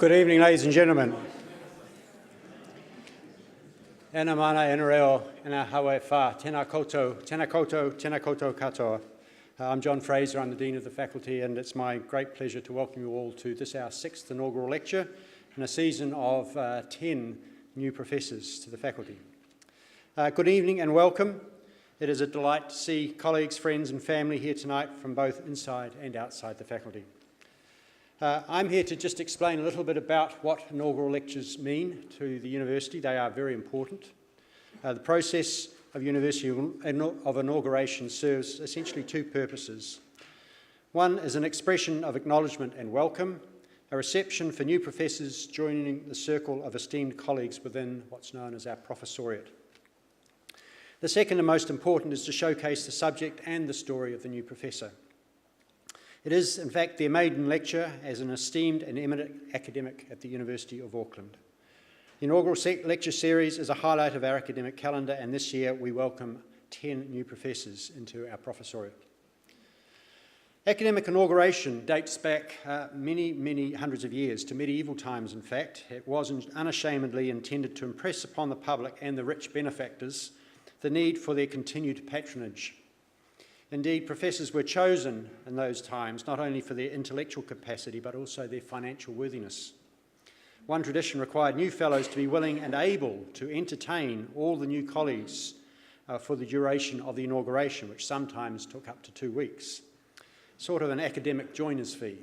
Good evening, ladies and gentlemen. Ena mana, ena reo, ena hawe wha, tēnā koutou, tēnā koutou, tēnā koutou katoa. I'm John Fraser, I'm the Dean of the Faculty, and it's my great pleasure to welcome you all to this, our 6th inaugural lecture in a season of 10 new professors to the Faculty. Good evening and welcome. It is a delight to see colleagues, friends and family here tonight from both inside and outside the Faculty. I'm here to just explain a little bit about what inaugural lectures mean to the University. They are very important. The process of University of inauguration serves essentially two purposes. One is an expression of acknowledgement and welcome, a reception for new professors joining the circle of esteemed colleagues within what's known as our professoriate. The second and most important is to showcase the subject and the story of the new professor. It is, in fact, their maiden lecture as an esteemed and eminent academic at the University of Auckland. The inaugural lecture series is a highlight of our academic calendar, and this year we welcome 10 new professors into our professoriate. Academic inauguration dates back many hundreds of years, to medieval times in fact. It was unashamedly intended to impress upon the public and the rich benefactors the need for their continued patronage. Indeed, professors were chosen in those times not only for their intellectual capacity but also their financial worthiness. One tradition required new fellows to be willing and able to entertain all the new colleagues for the duration of the inauguration, which sometimes took up to 2 weeks. Sort of an academic joiner's fee.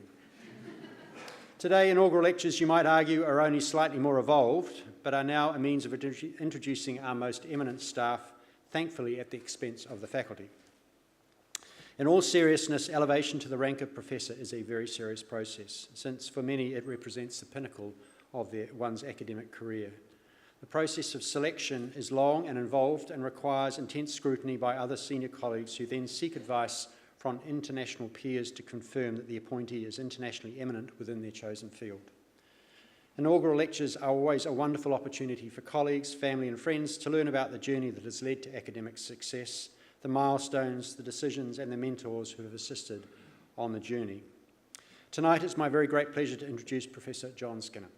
Today, inaugural lectures, you might argue, are only slightly more evolved, but are now a means of introducing our most eminent staff, thankfully at the expense of the Faculty. In all seriousness, elevation to the rank of professor is a very serious process, since for many it represents the pinnacle of one's academic career. The process of selection is long and involved and requires intense scrutiny by other senior colleagues who then seek advice from international peers to confirm that the appointee is internationally eminent within their chosen field. Inaugural lectures are always a wonderful opportunity for colleagues, family and friends to learn about the journey that has led to academic success, the milestones, the decisions and the mentors who have assisted on the journey. Tonight it's my very great pleasure to introduce Professor Jon Skinner.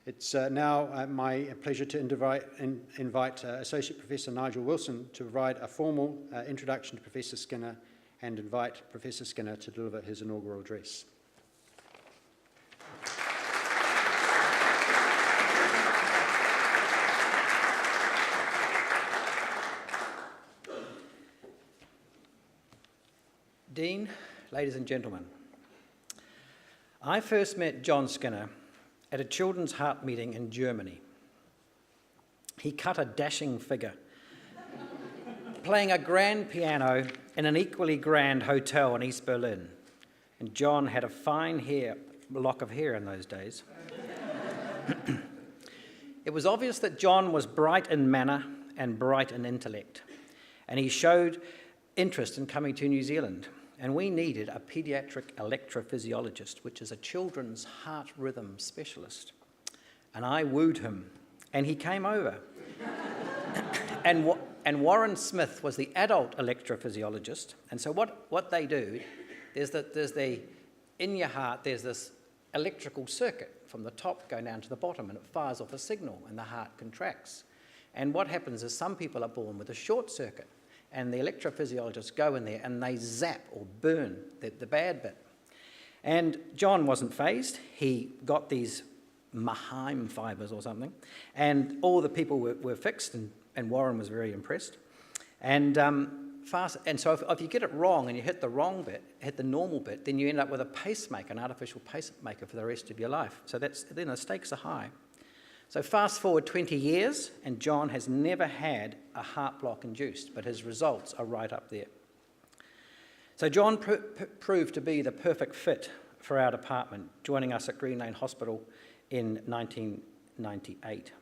It's now my pleasure to invite Associate Professor Nigel Wilson to provide a formal introduction to Professor Skinner and invite Professor Skinner to deliver his inaugural address. Dean, ladies and gentlemen, I first met Jon Skinner at a Children's Heart meeting in Germany. He cut a dashing figure, playing a grand piano in an equally grand hotel in East Berlin. And Jon had a fine lock of hair in those days. It was obvious that Jon was bright in manner and bright in intellect, and he showed interest in coming to New Zealand. And we needed a paediatric electrophysiologist, which is a children's heart rhythm specialist. And I wooed him, and he came over. and Warren Smith was the adult electrophysiologist. And so what they do, in your heart, there's this electrical circuit from the top going down to the bottom, and it fires off a signal, and the heart contracts. And what happens is some people are born with a short circuit, and the electrophysiologists go in there and they zap or burn the bad bit. And Jon wasn't fazed. He got these Maheim fibres or something, and all the people were fixed, and Warren was very impressed. And so if you get it wrong and you hit the wrong bit, hit the normal bit, then you end up with a pacemaker, an artificial pacemaker for the rest of your life. So then the stakes are high. So fast forward 20 years, and Jon has never had a heart block induced, but his results are right up there. So Jon proved to be the perfect fit for our department, joining us at Green Lane Hospital in 1998.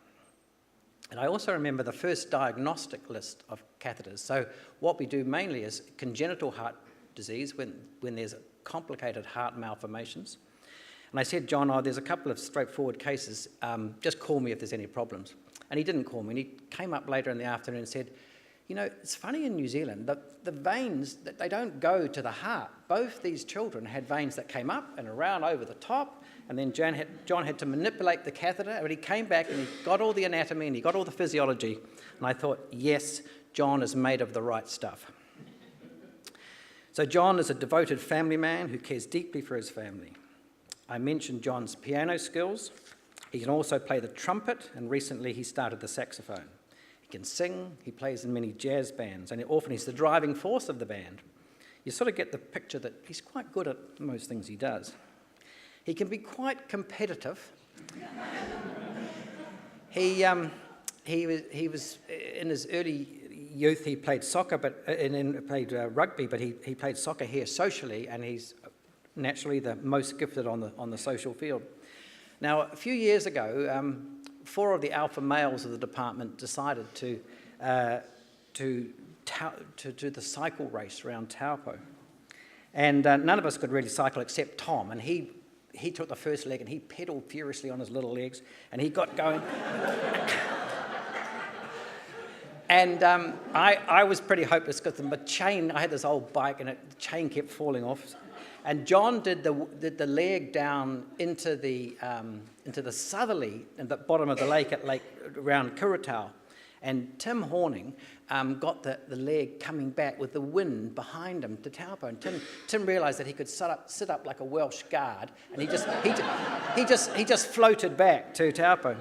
And I also remember the first diagnostic list of catheters. So what we do mainly is congenital heart disease, when there's complicated heart malformations. And I said, Jon, there's a couple of straightforward cases, just call me if there's any problems. And he didn't call me, and he came up later in the afternoon and said, you know, it's funny in New Zealand, the veins, they don't go to the heart. Both these children had veins that came up and around over the top, and then John had to manipulate the catheter, but he came back and he got all the anatomy and he got all the physiology, and I thought, yes, John is made of the right stuff. So John is a devoted family man who cares deeply for his family. I mentioned John's piano skills. He can also play the trumpet, and recently he started the saxophone. He can sing, he plays in many jazz bands, and often he's the driving force of the band. You sort of get the picture that he's quite good at most things he does. He can be quite competitive. He was in his early youth, he played soccer, played rugby, but he played soccer here socially, and he's naturally the most gifted on the social field. Now, a few years ago, 4 of the alpha males of the department decided to do the cycle race around Taupo. And none of us could really cycle except Tom, and he took the first leg and he pedalled furiously on his little legs, and he got going. And I was pretty hopeless because I had this old bike and the chain kept falling off. And John did the leg down into the southerly at the bottom of the lake around Kuratau. And Tim Horning got the leg coming back with the wind behind him to Taupo. And Tim realised that he could sit up like a Welsh guard, and he just floated back to Taupo.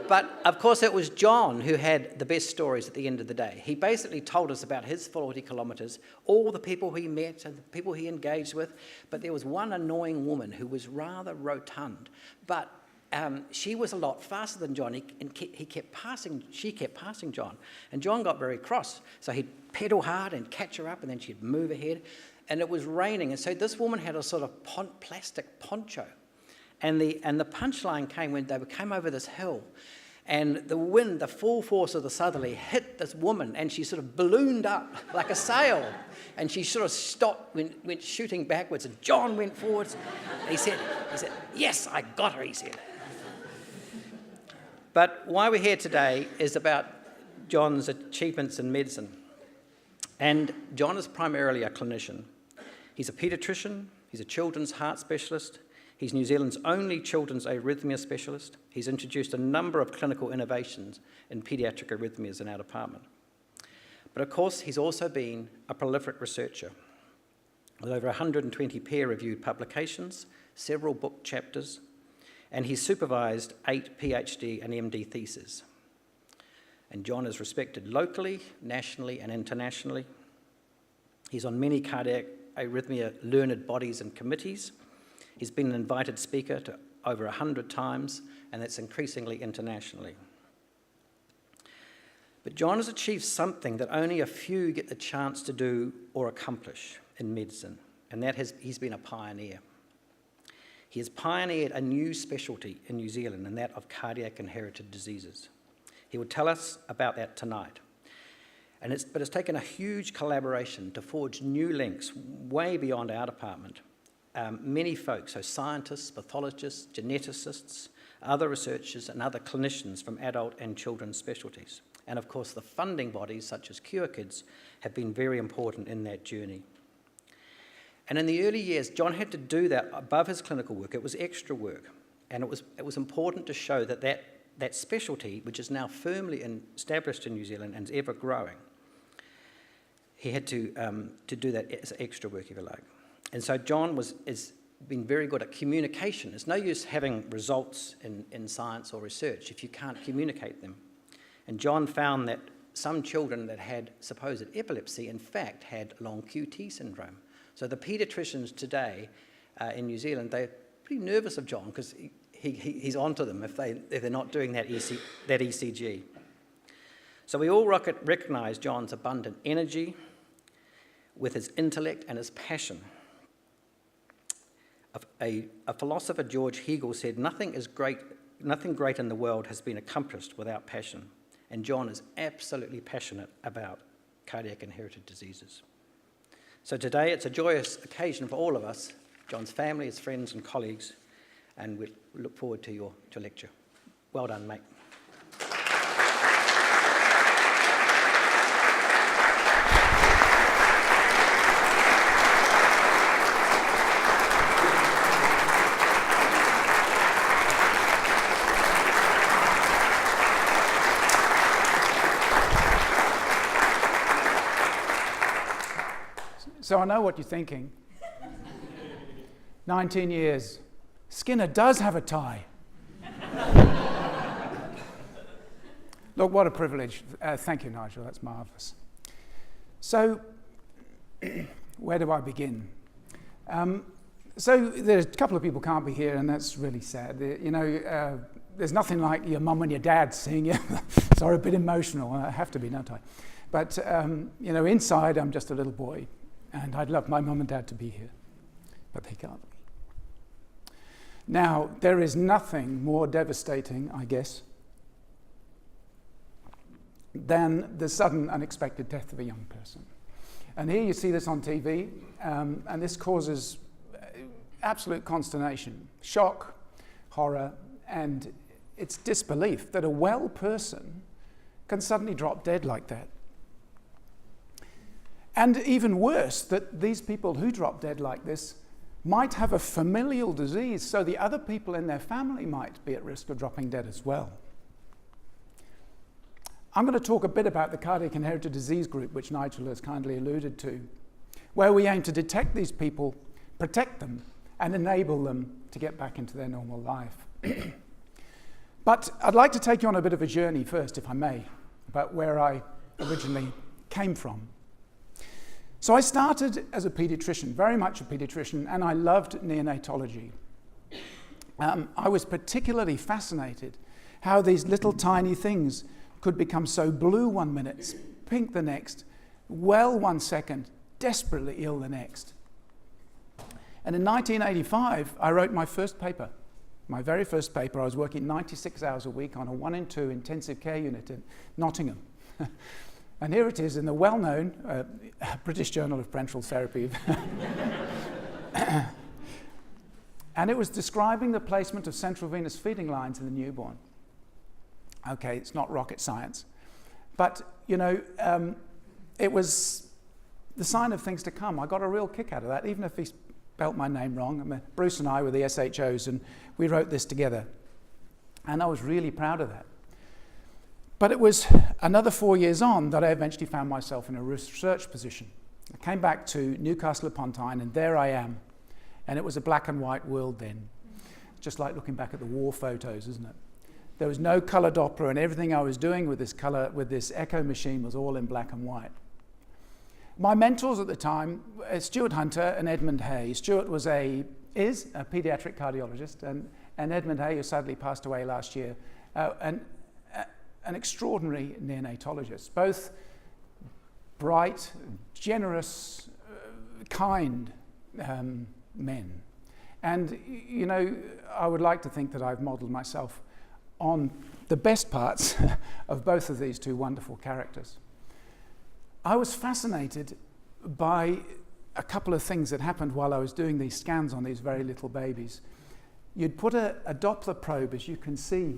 But of course it was John who had the best stories at the end of the day. He basically told us about his 40 kilometres, all the people he met and the people he engaged with, but there was one annoying woman who was rather rotund, but she was a lot faster than John. She kept passing John, and John got very cross. So he'd pedal hard and catch her up, and then she'd move ahead, and it was raining, and so this woman had a sort of plastic poncho. And the punchline came when they came over this hill, and the wind, the full force of the southerly, hit this woman, and she sort of ballooned up like a sail, and she sort of stopped, went shooting backwards, and John went forwards. And he said, "Yes, I got her," he said. But why we're here today is about John's achievements in medicine. And John is primarily a clinician. He's a paediatrician, he's a children's heart specialist, he's New Zealand's only children's arrhythmia specialist. He's introduced a number of clinical innovations in paediatric arrhythmias in our department. But of course, he's also been a prolific researcher with over 120 peer-reviewed publications, several book chapters, and he's supervised 8 PhD and MD theses. And John is respected locally, nationally, and internationally. He's on many cardiac arrhythmia learned bodies and committees. He's been an invited speaker to over 100 times, and that's increasingly internationally. But John has achieved something that only a few get the chance to do or accomplish in medicine, and he's been a pioneer. He has pioneered a new specialty in New Zealand, and that of cardiac inherited diseases. He will tell us about that tonight. But it's taken a huge collaboration to forge new links way beyond our department. Many folks, so scientists, pathologists, geneticists, other researchers and other clinicians from adult and children's specialties. And of course the funding bodies such as Cure Kids have been very important in that journey. And in the early years, John had to do that above his clinical work. It was extra work, and it was important to show that specialty, which is now firmly established in New Zealand and is ever growing, he had to do that as extra work, if you like. And so John has been very good at communication. It's no use having results in science or research if you can't communicate them. And John found that some children that had supposed epilepsy, in fact, had long QT syndrome. So the paediatricians today in New Zealand, they're pretty nervous of John because he's onto them if they're not doing that ECG. So we all recognise John's abundant energy with his intellect and his passion. A philosopher, George Hegel, said, nothing great in the world has been accomplished without passion. And John is absolutely passionate about cardiac inherited diseases. So today it's a joyous occasion for all of us, John's family, his friends and colleagues, and we look forward to your lecture. Well done, mate. So I know what you're thinking. 19 years. Skinner does have a tie. Look, what a privilege. Thank you, Nigel. That's marvellous. So, where do I begin? So there's a couple of people can't be here, and that's really sad. There's nothing like your mum and your dad seeing you. Sorry, a bit emotional. I have to be, don't I? But, inside I'm just a little boy, and I'd love my mum and dad to be here, but they can't be. Now, there is nothing more devastating, I guess, than the sudden, unexpected death of a young person. And here you see this on TV, and this causes absolute consternation, shock, horror, and it's disbelief that a well person can suddenly drop dead like that. And even worse, that these people who drop dead like this might have a familial disease, so the other people in their family might be at risk of dropping dead as well. I'm going to talk a bit about the cardiac inherited disease group, which Nigel has kindly alluded to, where we aim to detect these people, protect them, and enable them to get back into their normal life. But I'd like to take you on a bit of a journey first, if I may, about where I originally came from. So I started as a paediatrician, very much a paediatrician, and I loved neonatology. I was particularly fascinated how these little tiny things could become so blue one minute, pink the next, well 1 second, desperately ill the next. And in 1985, I wrote my first paper. My very first paper. I was working 96 hours a week on a 1 in 2 intensive care unit in Nottingham. And here it is in the well-known British Journal of Parenteral Therapy. And it was describing the placement of central venous feeding lines in the newborn. Okay, it's not rocket science. But, it was the sign of things to come. I got a real kick out of that, even if he spelt my name wrong. Bruce and I were the SHOs, and we wrote this together. And I was really proud of that. But it was another 4 years on that I eventually found myself in a research position. I came back to Newcastle upon Tyne, and there I am. And it was a black and white world then. Just like looking back at the war photos, isn't it? There was no colour Doppler, and everything I was doing with this echo machine was all in black and white. My mentors at the time, Stuart Hunter and Edmund Hay. Stuart is a paediatric cardiologist, and Edmund Hay, who sadly passed away last year, an extraordinary neonatologist, both bright, generous, kind men. And, I would like to think that I've modelled myself on the best parts of both of these two wonderful characters. I was fascinated by a couple of things that happened while I was doing these scans on these very little babies. You'd put a Doppler probe, as you can see,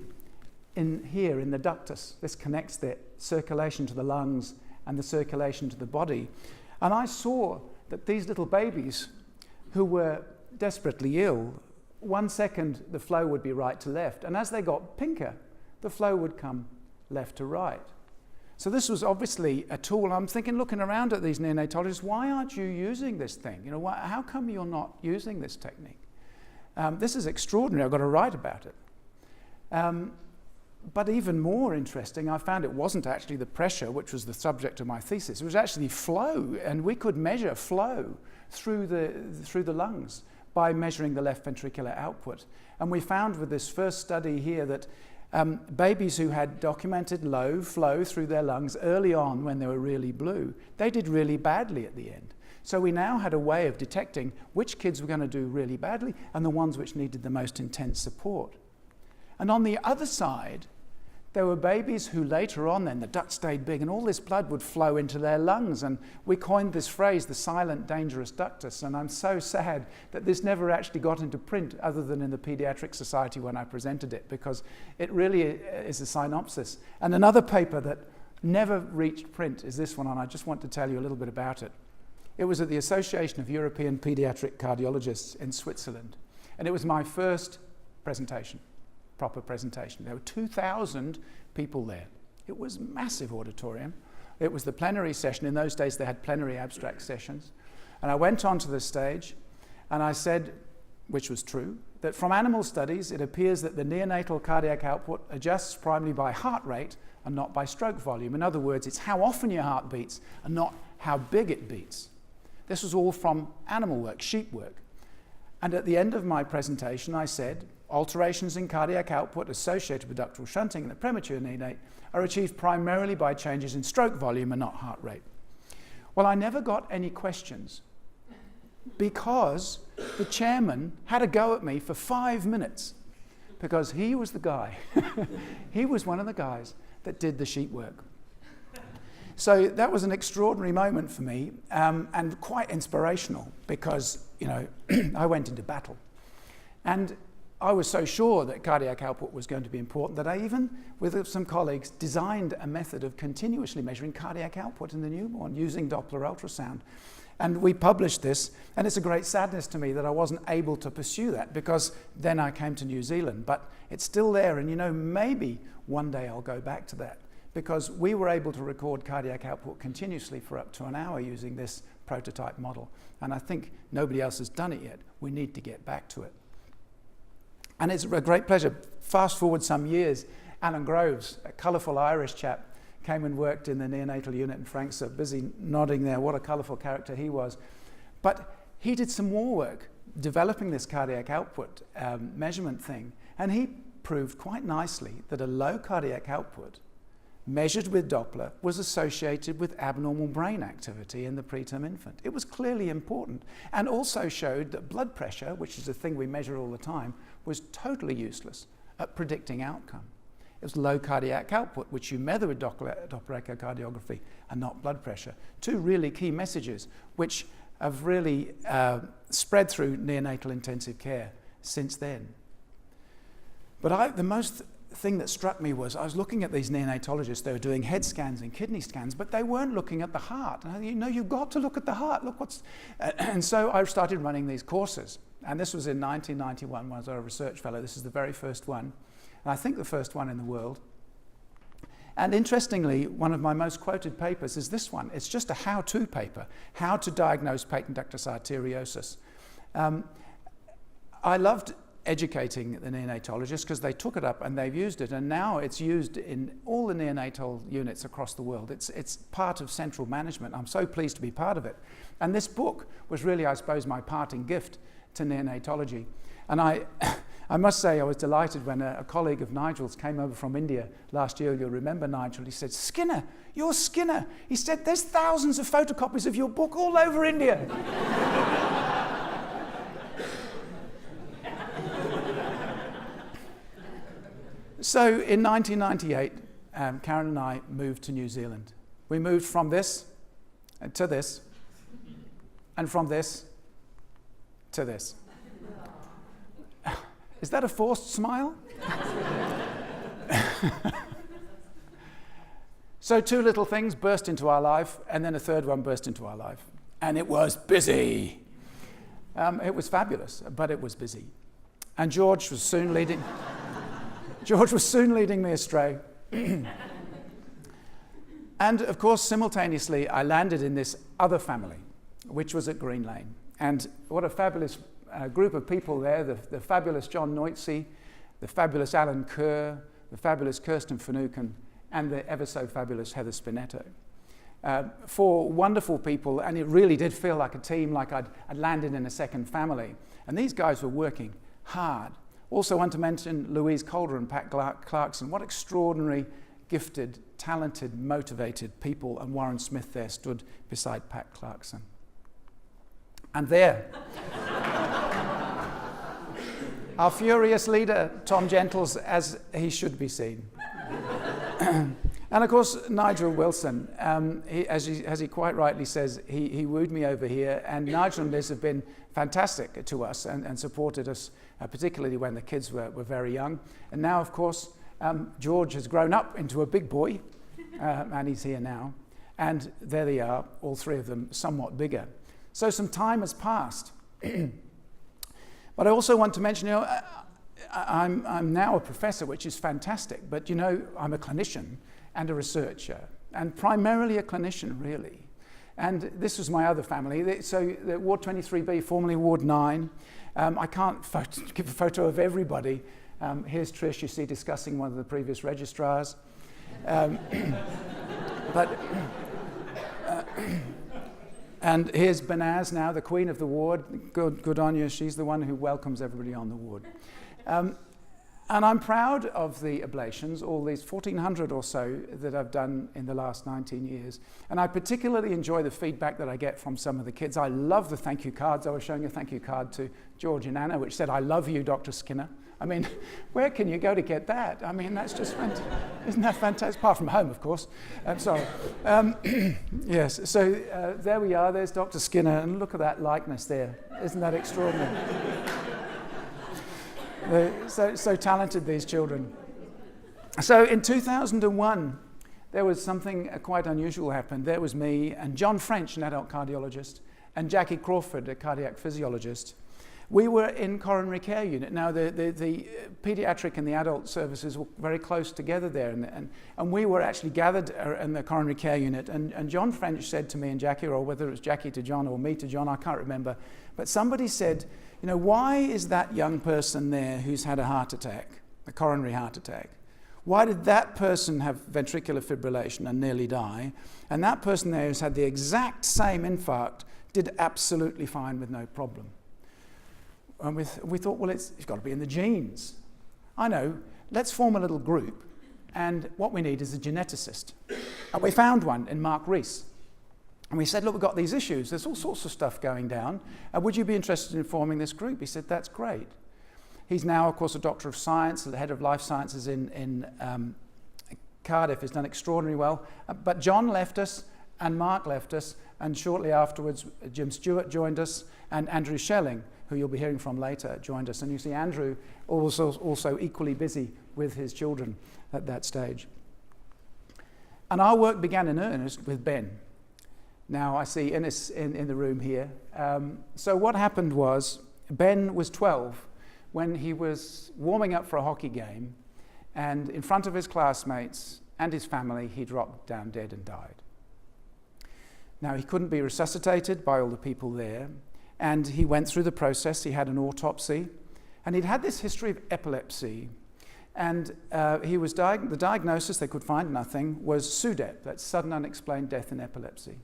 in here in the ductus. This connects the circulation to the lungs and the circulation to the body. And I saw that these little babies who were desperately ill, 1 second the flow would be right to left, and as they got pinker, the flow would come left to right. So this was obviously a tool. I'm thinking, looking around at these neonatologists, why aren't you using this thing? How come you're not using this technique? This is extraordinary. I've got to write about it. But even more interesting, I found it wasn't actually the pressure, which was the subject of my thesis. It was actually flow, and we could measure flow through the lungs by measuring the left ventricular output. And we found with this first study here that babies who had documented low flow through their lungs early on when they were really blue, they did really badly at the end. So we now had a way of detecting which kids were going to do really badly and the ones which needed the most intense support. And on the other side, there were babies who later on then, the duct stayed big and all this blood would flow into their lungs. And we coined this phrase, the silent dangerous ductus. And I'm so sad that this never actually got into print other than in the Pediatric Society when I presented it, because it really is a synopsis. And another paper that never reached print is this one, and I just want to tell you a little bit about it. It was at the Association of European Pediatric Cardiologists in Switzerland. And it was my first presentation. Proper presentation. There were 2,000 people there. It was a massive auditorium. It was the plenary session. In those days, they had plenary abstract sessions. And I went onto the stage and I said, which was true, that from animal studies, it appears that the neonatal cardiac output adjusts primarily by heart rate and not by stroke volume. In other words, it's how often your heart beats and not how big it beats. This was all from animal work, sheep work. And at the end of my presentation, I said, alterations in cardiac output associated with ductal shunting in the premature neonate are achieved primarily by changes in stroke volume and not heart rate. Well, I never got any questions because the chairman had a go at me for 5 minutes because he was the guy. He was one of the guys that did the sheep work. So that was an extraordinary moment for me and quite inspirational because, you know, I went into battle. And I was so sure that cardiac output was going to be important that I even, with some colleagues, designed a method of continuously measuring cardiac output in the newborn using Doppler ultrasound. And we published this, and it's a great sadness to me that I wasn't able to pursue that because then I came to New Zealand. But it's still there, and you know, maybe one day I'll go back to that because we were able to record cardiac output continuously for up to an hour using this prototype model. And I think nobody else has done it yet. We need to get back to it. And it's a great pleasure. Fast forward some years, Alan Groves, a colourful Irish chap, came and worked in the neonatal unit, and Frank's so busy nodding there, what a colourful character he was. But he did some more work developing this cardiac output measurement thing, and he proved quite nicely that a low cardiac output measured with Doppler was associated with abnormal brain activity in the preterm infant. It was clearly important, and also showed that blood pressure, which is a thing we measure all the time, was totally useless at predicting outcome. It was low cardiac output, which you measure with Doppler echocardiography, and not blood pressure. Two really key messages, which have really spread through neonatal intensive care since then. But the most thing that struck me was I was looking at these neonatologists. They were doing head scans and kidney scans, but they weren't looking at the heart. And you know, you've got to look at the heart. Look what's... And so I started running these courses. And this was in 1991 when I was a research fellow. This is the very first one. And I think the first one in the world. And interestingly, one of my most quoted papers is this one. It's just a how-to paper, how to diagnose patent ductus arteriosus. I loved educating the neonatologists because they took it up and they've used it, and now it's used in all the neonatal units across the world. It's part of central management. I'm so pleased to be part of it. And this book was really, I suppose, my parting gift to neonatology. And I must say I was delighted when a colleague of Nigel's came over from India last year. You'll remember Nigel. He said, "Skinner, you're Skinner." He said, "There's thousands of photocopies of your book all over India." So in 1998, Karen and I moved to New Zealand. We moved from this to this, and from this to this. Is that a forced smile? So two little things burst into our life, and then a third one burst into our life. And it was busy. It was fabulous, but it was busy. And George was soon leading me astray. And of course, simultaneously, I landed in this other family, which was at Green Lane. And what a fabulous group of people there, the fabulous John Noitzy, the fabulous Alan Kerr, the fabulous Kirsten Finucane, and the ever so fabulous Heather Spinetto. Four wonderful people, and it really did feel like a team, like I'd landed in a second family. And these guys were working hard. Also want to mention Louise Calder and Pat Clarkson. What extraordinary, gifted, talented, motivated people. And Warren Smith there stood beside Pat Clarkson. And there, our furious leader, Tom Gentles, as he should be seen. And of course, Nigel Wilson, as he quite rightly says, he wooed me over here, and Nigel and Liz have been fantastic to us and supported us, particularly when the kids were very young. And now, of course, George has grown up into a big boy, and he's here now. And there they are, all three of them, somewhat bigger. So some time has passed. But I also want to mention, you know, I'm now a professor, which is fantastic, but you know, I'm a clinician and a researcher, and primarily a clinician, really. And this was my other family. So Ward 23B, formerly Ward 9. I can't give a photo of everybody. Here's Trish, you see, discussing one of the previous registrars. And here's Banaz now, the queen of the ward. Good on you. She's the one who welcomes everybody on the ward. And I'm proud of the ablations, all these 1,400 or so that I've done in the last 19 years. And I particularly enjoy the feedback that I get from some of the kids. I love the thank you cards. I was showing a thank you card to George and Anna, which said, "I love you, Dr. Skinner." I mean, where can you go to get that? I mean, that's just fantastic. Isn't that fantastic? Apart from home, of course. Sorry. Yes, so there we are. There's Dr. Skinner, and look at that likeness there. Isn't that extraordinary? They're so talented, these children. So in 2001, there was something quite unusual happened. There was me and John French, an adult cardiologist, and Jackie Crawford, a cardiac physiologist. We were in coronary care unit. Now, the pediatric and the adult services were very close together there, and we were actually gathered in the coronary care unit. And John French said to me and Jackie, or whether it was Jackie to John or me to John, I can't remember, but somebody said, you know, why is that young person there who's had a heart attack, a coronary heart attack? Why did that person have ventricular fibrillation and nearly die? And that person there who's had the exact same infarct did absolutely fine with no problem. And we thought, well, it's got to be in the genes. I know, let's form a little group, and what we need is a geneticist. And we found one in Mark Rees. And we said, look, we've got these issues. There's all sorts of stuff going down. Would you be interested in forming this group? He said, that's great. He's now, of course, a doctor of science, the head of life sciences in Cardiff. Has done extraordinarily well. But John left us, and Mark left us, and shortly afterwards, Jim Stewart joined us, and Andrew Schelling, who you'll be hearing from later, joined us. And you see Andrew also equally busy with his children at that stage. And our work began in earnest with Ben. Now I see Innes in the room here. So what happened was, Ben was 12 when he was warming up for a hockey game, and in front of his classmates and his family, he dropped down dead and died. Now he couldn't be resuscitated by all the people there, and he went through the process. He had an autopsy, and he'd had this history of epilepsy, and he was the diagnosis, they could find nothing, was SUDEP, that's sudden unexplained death in epilepsy.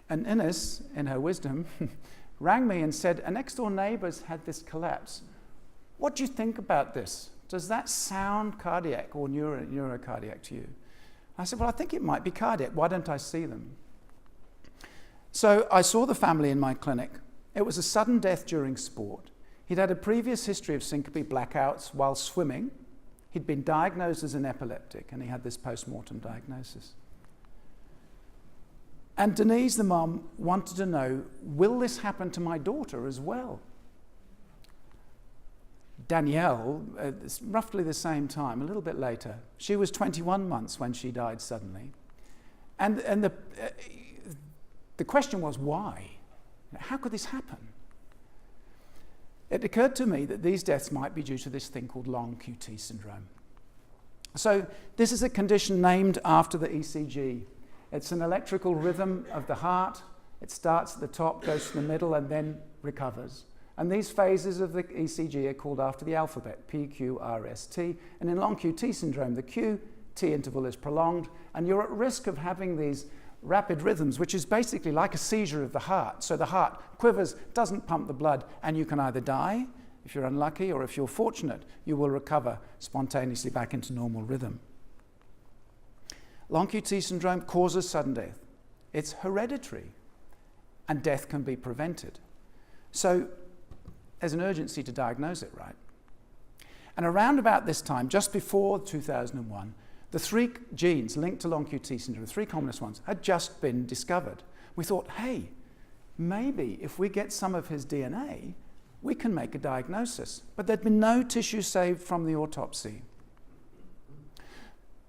And Innes, in her wisdom, rang me and said, a next door neighbour's had this collapse. What do you think about this? Does that sound cardiac or neurocardiac to you? I said, well, I think it might be cardiac. Why don't I see them? So I saw the family in my clinic. It was a sudden death during sport. He'd had a previous history of syncope blackouts while swimming. He'd been diagnosed as an epileptic, and he had this post-mortem diagnosis. And Denise, the mum, wanted to know, will this happen to my daughter as well? Danielle, roughly the same time, a little bit later, she was 21 months when she died suddenly. And the question was, why? How could this happen? It occurred to me that these deaths might be due to this thing called long QT syndrome. So this is a condition named after the ECG. It's an electrical rhythm of the heart. It starts at the top, goes to the middle, and then recovers. And these phases of the ECG are called after the alphabet, P, Q, R, S, T. And in long QT syndrome, the QT interval is prolonged, and you're at risk of having these rapid rhythms, which is basically like a seizure of the heart. So the heart quivers, doesn't pump the blood, and you can either die, if you're unlucky, or if you're fortunate, you will recover spontaneously back into normal rhythm. Long QT syndrome causes sudden death. It's hereditary, and death can be prevented. So there's an urgency to diagnose it right. And around about this time, just before 2001, the 3 genes linked to long QT syndrome, the 3 commonest ones, had just been discovered. We thought, hey, maybe if we get some of his DNA, we can make a diagnosis. But there'd been no tissue saved from the autopsy.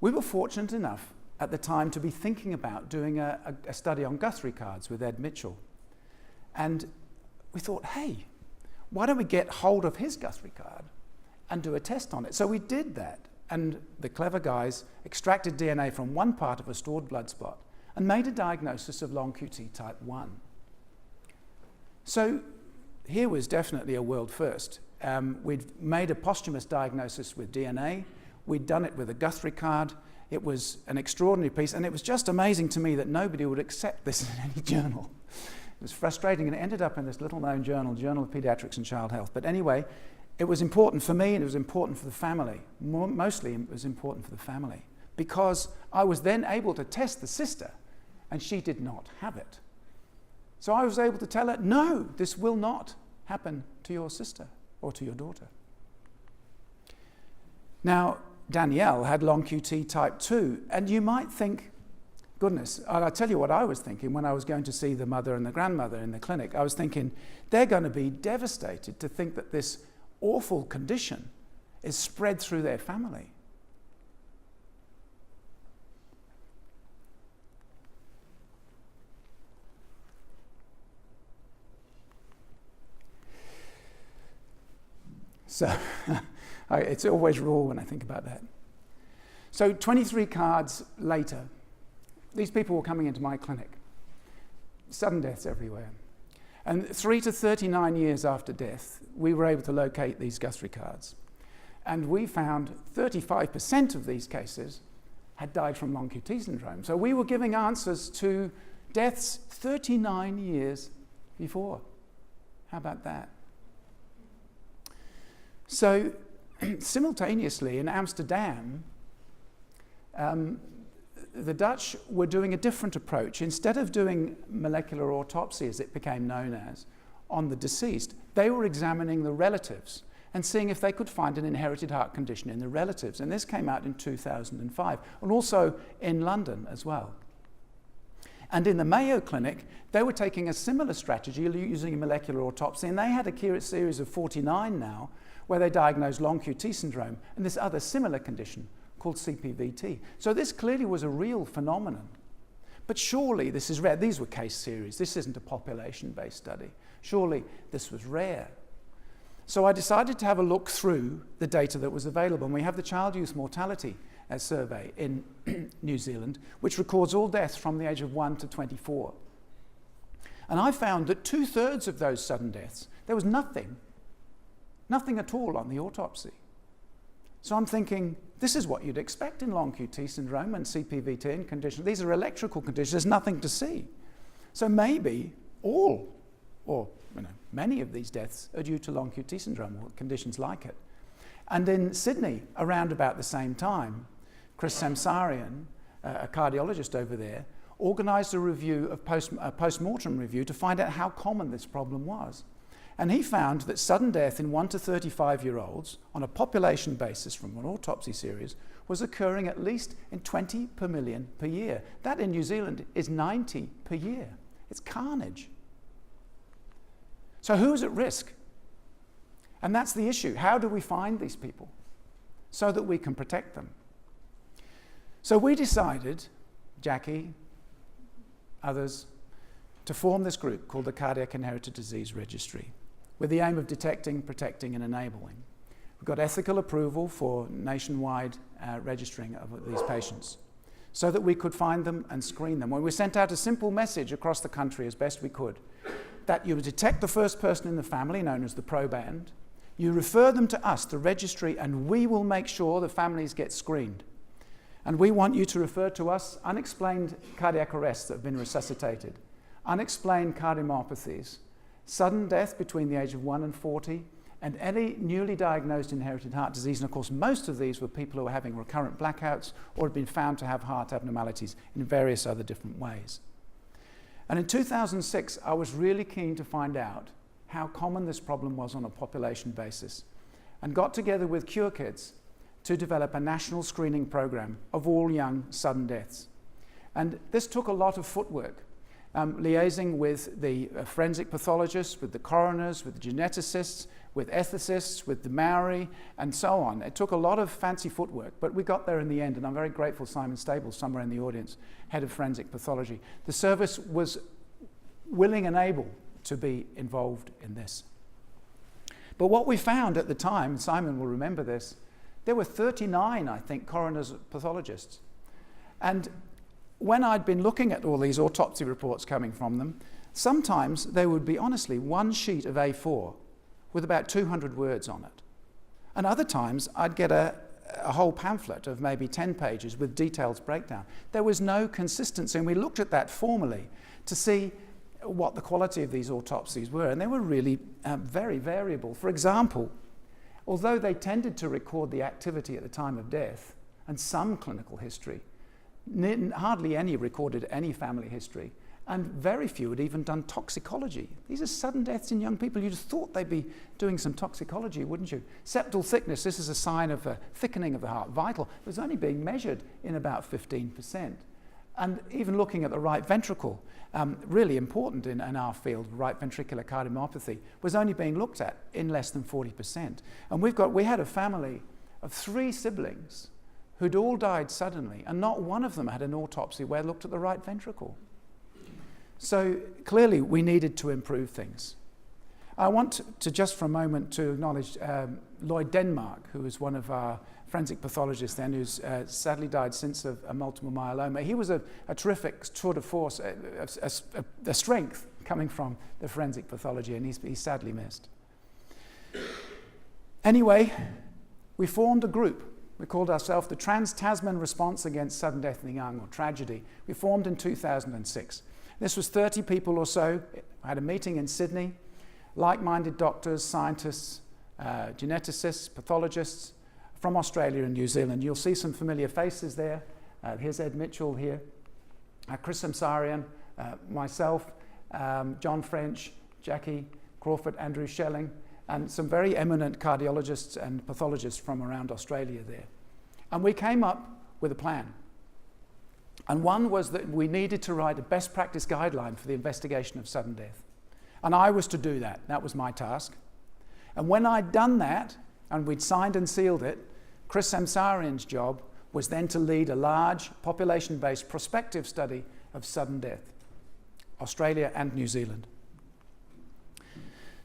We were fortunate enough at the time to be thinking about doing a study on Guthrie cards with Ed Mitchell. And we thought, hey, why don't we get hold of his Guthrie card and do a test on it? So we did that. And the clever guys extracted DNA from one part of a stored blood spot and made a diagnosis of long QT type 1. So here was definitely a world first. We'd made a posthumous diagnosis with DNA. We'd done it with a Guthrie card. It was an extraordinary piece, and it was just amazing to me that nobody would accept this in any journal. It was frustrating, and it ended up in this little-known journal, Journal of Pediatrics and Child Health. But anyway, it was important for me, and it was important for the family. Mostly it was important for the family, because I was then able to test the sister, and she did not have it. So I was able to tell her, no, this will not happen to your sister or to your daughter. Now, Danielle had long QT type 2, and you might think, goodness, I'll tell you what I was thinking when I was going to see the mother and the grandmother in the clinic. I was thinking, they're going to be devastated to think that this awful condition is spread through their family. So it's always raw when I think about that. So 23 cards later, these people were coming into my clinic. Sudden deaths everywhere. And 3 to 39 years after death, we were able to locate these Guthrie cards. And we found 35% of these cases had died from long QT syndrome. So we were giving answers to deaths 39 years before. How about that? So simultaneously in Amsterdam, the Dutch were doing a different approach. Instead of doing molecular autopsy, as it became known as, on the deceased, they were examining the relatives and seeing if they could find an inherited heart condition in the relatives. And this came out in 2005, and also in London as well. And in the Mayo Clinic, they were taking a similar strategy using a molecular autopsy, and they had a series of 49 now, where they diagnosed long QT syndrome and this other similar condition called CPVT. So this clearly was a real phenomenon. But surely this is rare. These were case series. This isn't a population-based study. Surely this was rare. So I decided to have a look through the data that was available. And we have the Child Youth Mortality Survey in New Zealand, which records all deaths from the age of 1 to 24. And I found that 2/3 of those sudden deaths, there was nothing at all on the autopsy. So I'm thinking, this is what you'd expect in long QT syndrome and CPVT and conditions. These are electrical conditions, there's nothing to see. So maybe all, or many of these deaths are due to long QT syndrome or conditions like it. And in Sydney, around about the same time, Chris Samsarian, a cardiologist over there, organised a review of a post-mortem review to find out how common this problem was. And he found that sudden death in 1 to 35-year-olds on a population basis from an autopsy series was occurring at least in 20 per million per year. That in New Zealand is 90 per year. It's carnage. So who's at risk? And that's the issue. How do we find these people so that we can protect them? So we decided, Jackie, others, to form this group called the Cardiac Inherited Disease Registry, with the aim of detecting, protecting, and enabling. We got ethical approval for nationwide registering of these patients so that we could find them and screen them. When we sent out a simple message across the country as best we could, that you would detect the first person in the family, known as the proband, you refer them to us, the registry, and we will make sure the families get screened. And we want you to refer to us unexplained cardiac arrests that have been resuscitated, unexplained cardiomyopathies, sudden death between the age of 1 and 40, and any newly diagnosed inherited heart disease. And of course, most of these were people who were having recurrent blackouts or had been found to have heart abnormalities in various other different ways. And in 2006, I was really keen to find out how common this problem was on a population basis, and got together with Cure Kids to develop a national screening program of all young sudden deaths. And this took a lot of footwork. Liaising with the forensic pathologists, with the coroners, with the geneticists, with ethicists, with the Maori, and so on. It took a lot of fancy footwork, but we got there in the end, and I'm very grateful Simon Stables, somewhere in the audience, head of forensic pathology. The service was willing and able to be involved in this. But what we found at the time, Simon will remember this, there were 39, I think, coroners pathologists. And when I'd been looking at all these autopsy reports coming from them, sometimes they would be, honestly, one sheet of A4 with about 200 words on it. And other times I'd get a whole pamphlet of maybe 10 pages with detailed breakdown. There was no consistency, and we looked at that formally to see what the quality of these autopsies were, and they were really very variable. For example, although they tended to record the activity at the time of death and some clinical history, hardly any recorded any family history, and very few had even done toxicology. These are sudden deaths in young people. You'd have thought they'd be doing some toxicology, wouldn't you? Septal thickness, this is a sign of a thickening of the heart. Vital, it was only being measured in about 15%. And even looking at the right ventricle, really important in our field, right ventricular cardiomyopathy, was only being looked at in less than 40%. And we had a family of 3 siblings who'd all died suddenly, and not one of them had an autopsy where it looked at the right ventricle. So clearly we needed to improve things. I want to just for a moment to acknowledge Lloyd Denmark, who was one of our forensic pathologists then, who's sadly died since of multiple myeloma. He was a terrific tour de force, a strength coming from the forensic pathology, and he's sadly missed. Anyway, we formed a group. We called ourselves the Trans-Tasman Response Against Sudden Death in the Young, or Tragedy. We formed in 2006. This was 30 people or so. I had a meeting in Sydney, like-minded doctors, scientists, geneticists, pathologists from Australia and New Zealand. You'll see some familiar faces there. Here's Ed Mitchell here, Chris Samsarian, myself, John French, Jackie Crawford, Andrew Schelling, and some very eminent cardiologists and pathologists from around Australia there. And we came up with a plan. And one was that we needed to write a best practice guideline for the investigation of sudden death. And I was to do that. That was my task. And when I'd done that, and we'd signed and sealed it, Chris Samsarian's job was then to lead a large population-based prospective study of sudden death, Australia and New Zealand.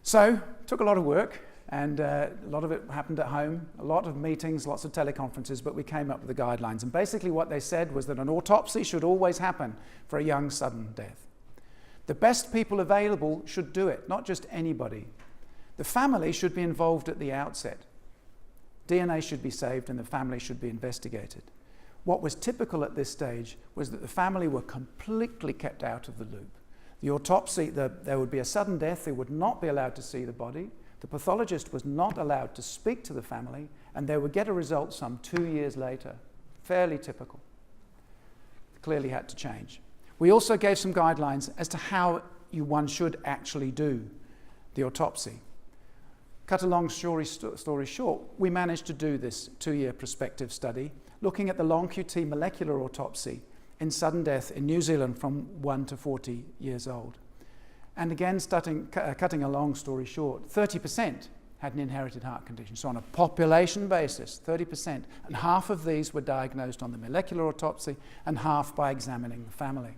So, it took a lot of work, and a lot of it happened at home, a lot of meetings, lots of teleconferences, but we came up with the guidelines. And basically what they said was that an autopsy should always happen for a young sudden death. The best people available should do it, not just anybody. The family should be involved at the outset. DNA should be saved and the family should be investigated. What was typical at this stage was that the family were completely kept out of the loop. The autopsy, there would be a sudden death, they would not be allowed to see the body. The pathologist was not allowed to speak to the family, and they would get a result some 2 years later. Fairly typical. Clearly had to change. We also gave some guidelines as to how one should actually do the autopsy. Cut a long story short, we managed to do this 2-year prospective study looking at the long QT molecular autopsy in sudden death in New Zealand from 1 to 40 years old. And again, cutting a long story short, 30% had an inherited heart condition. So on a population basis, 30%. And half of these were diagnosed on the molecular autopsy and half by examining the family.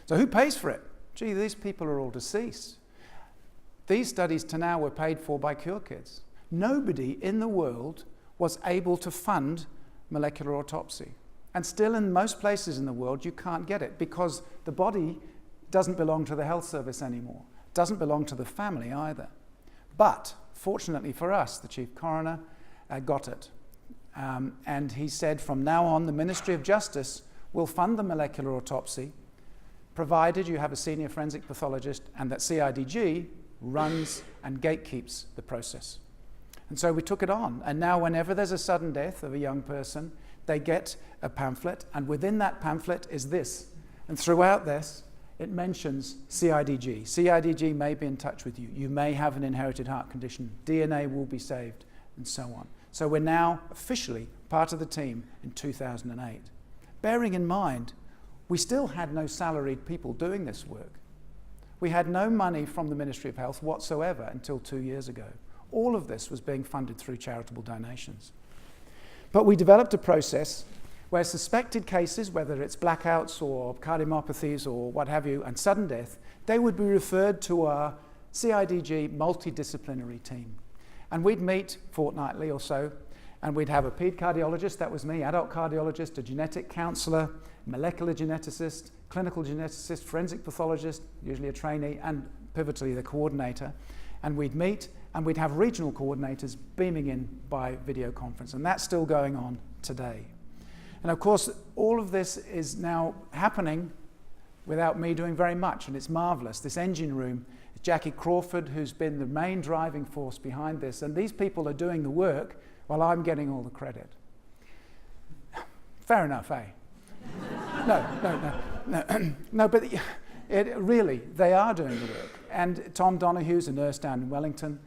So who pays for it? Gee, these people are all deceased. These studies to now were paid for by Cure Kids. Nobody in the world was able to fund molecular autopsy. And still in most places in the world, you can't get it because the body doesn't belong to the health service anymore. Doesn't belong to the family either. But fortunately for us, the chief coroner got it. And he said from now on, the Ministry of Justice will fund the molecular autopsy, provided you have a senior forensic pathologist and that CIDG runs and gatekeeps the process. And so we took it on. And now whenever there's a sudden death of a young person, they get a pamphlet, and within that pamphlet is this. And throughout this, it mentions CIDG. CIDG may be in touch with you. You may have an inherited heart condition. DNA will be saved, and so on. So we're now officially part of the team in 2008. Bearing in mind, we still had no salaried people doing this work. We had no money from the Ministry of Health whatsoever until 2 years ago. All of this was being funded through charitable donations. But we developed a process where suspected cases, whether it's blackouts or cardiomyopathies or what have you, and sudden death, they would be referred to our CIDG multidisciplinary team. And we'd meet fortnightly or so, And we'd have a ped cardiologist, that was me, adult cardiologist, a genetic counsellor, molecular geneticist, clinical geneticist, forensic pathologist, usually a trainee, and pivotally the coordinator. And we'd meet, and we'd have regional coordinators beaming in by video conference. And that's still going on today. And of course, all of this is now happening without me doing very much, and it's marvelous. This engine room, Jackie Crawford, who's been the main driving force behind this, and these people are doing the work while I'm getting all the credit. Fair enough, eh? No, but really, they are doing the work. And Tom Donohue's a nurse down in Wellington,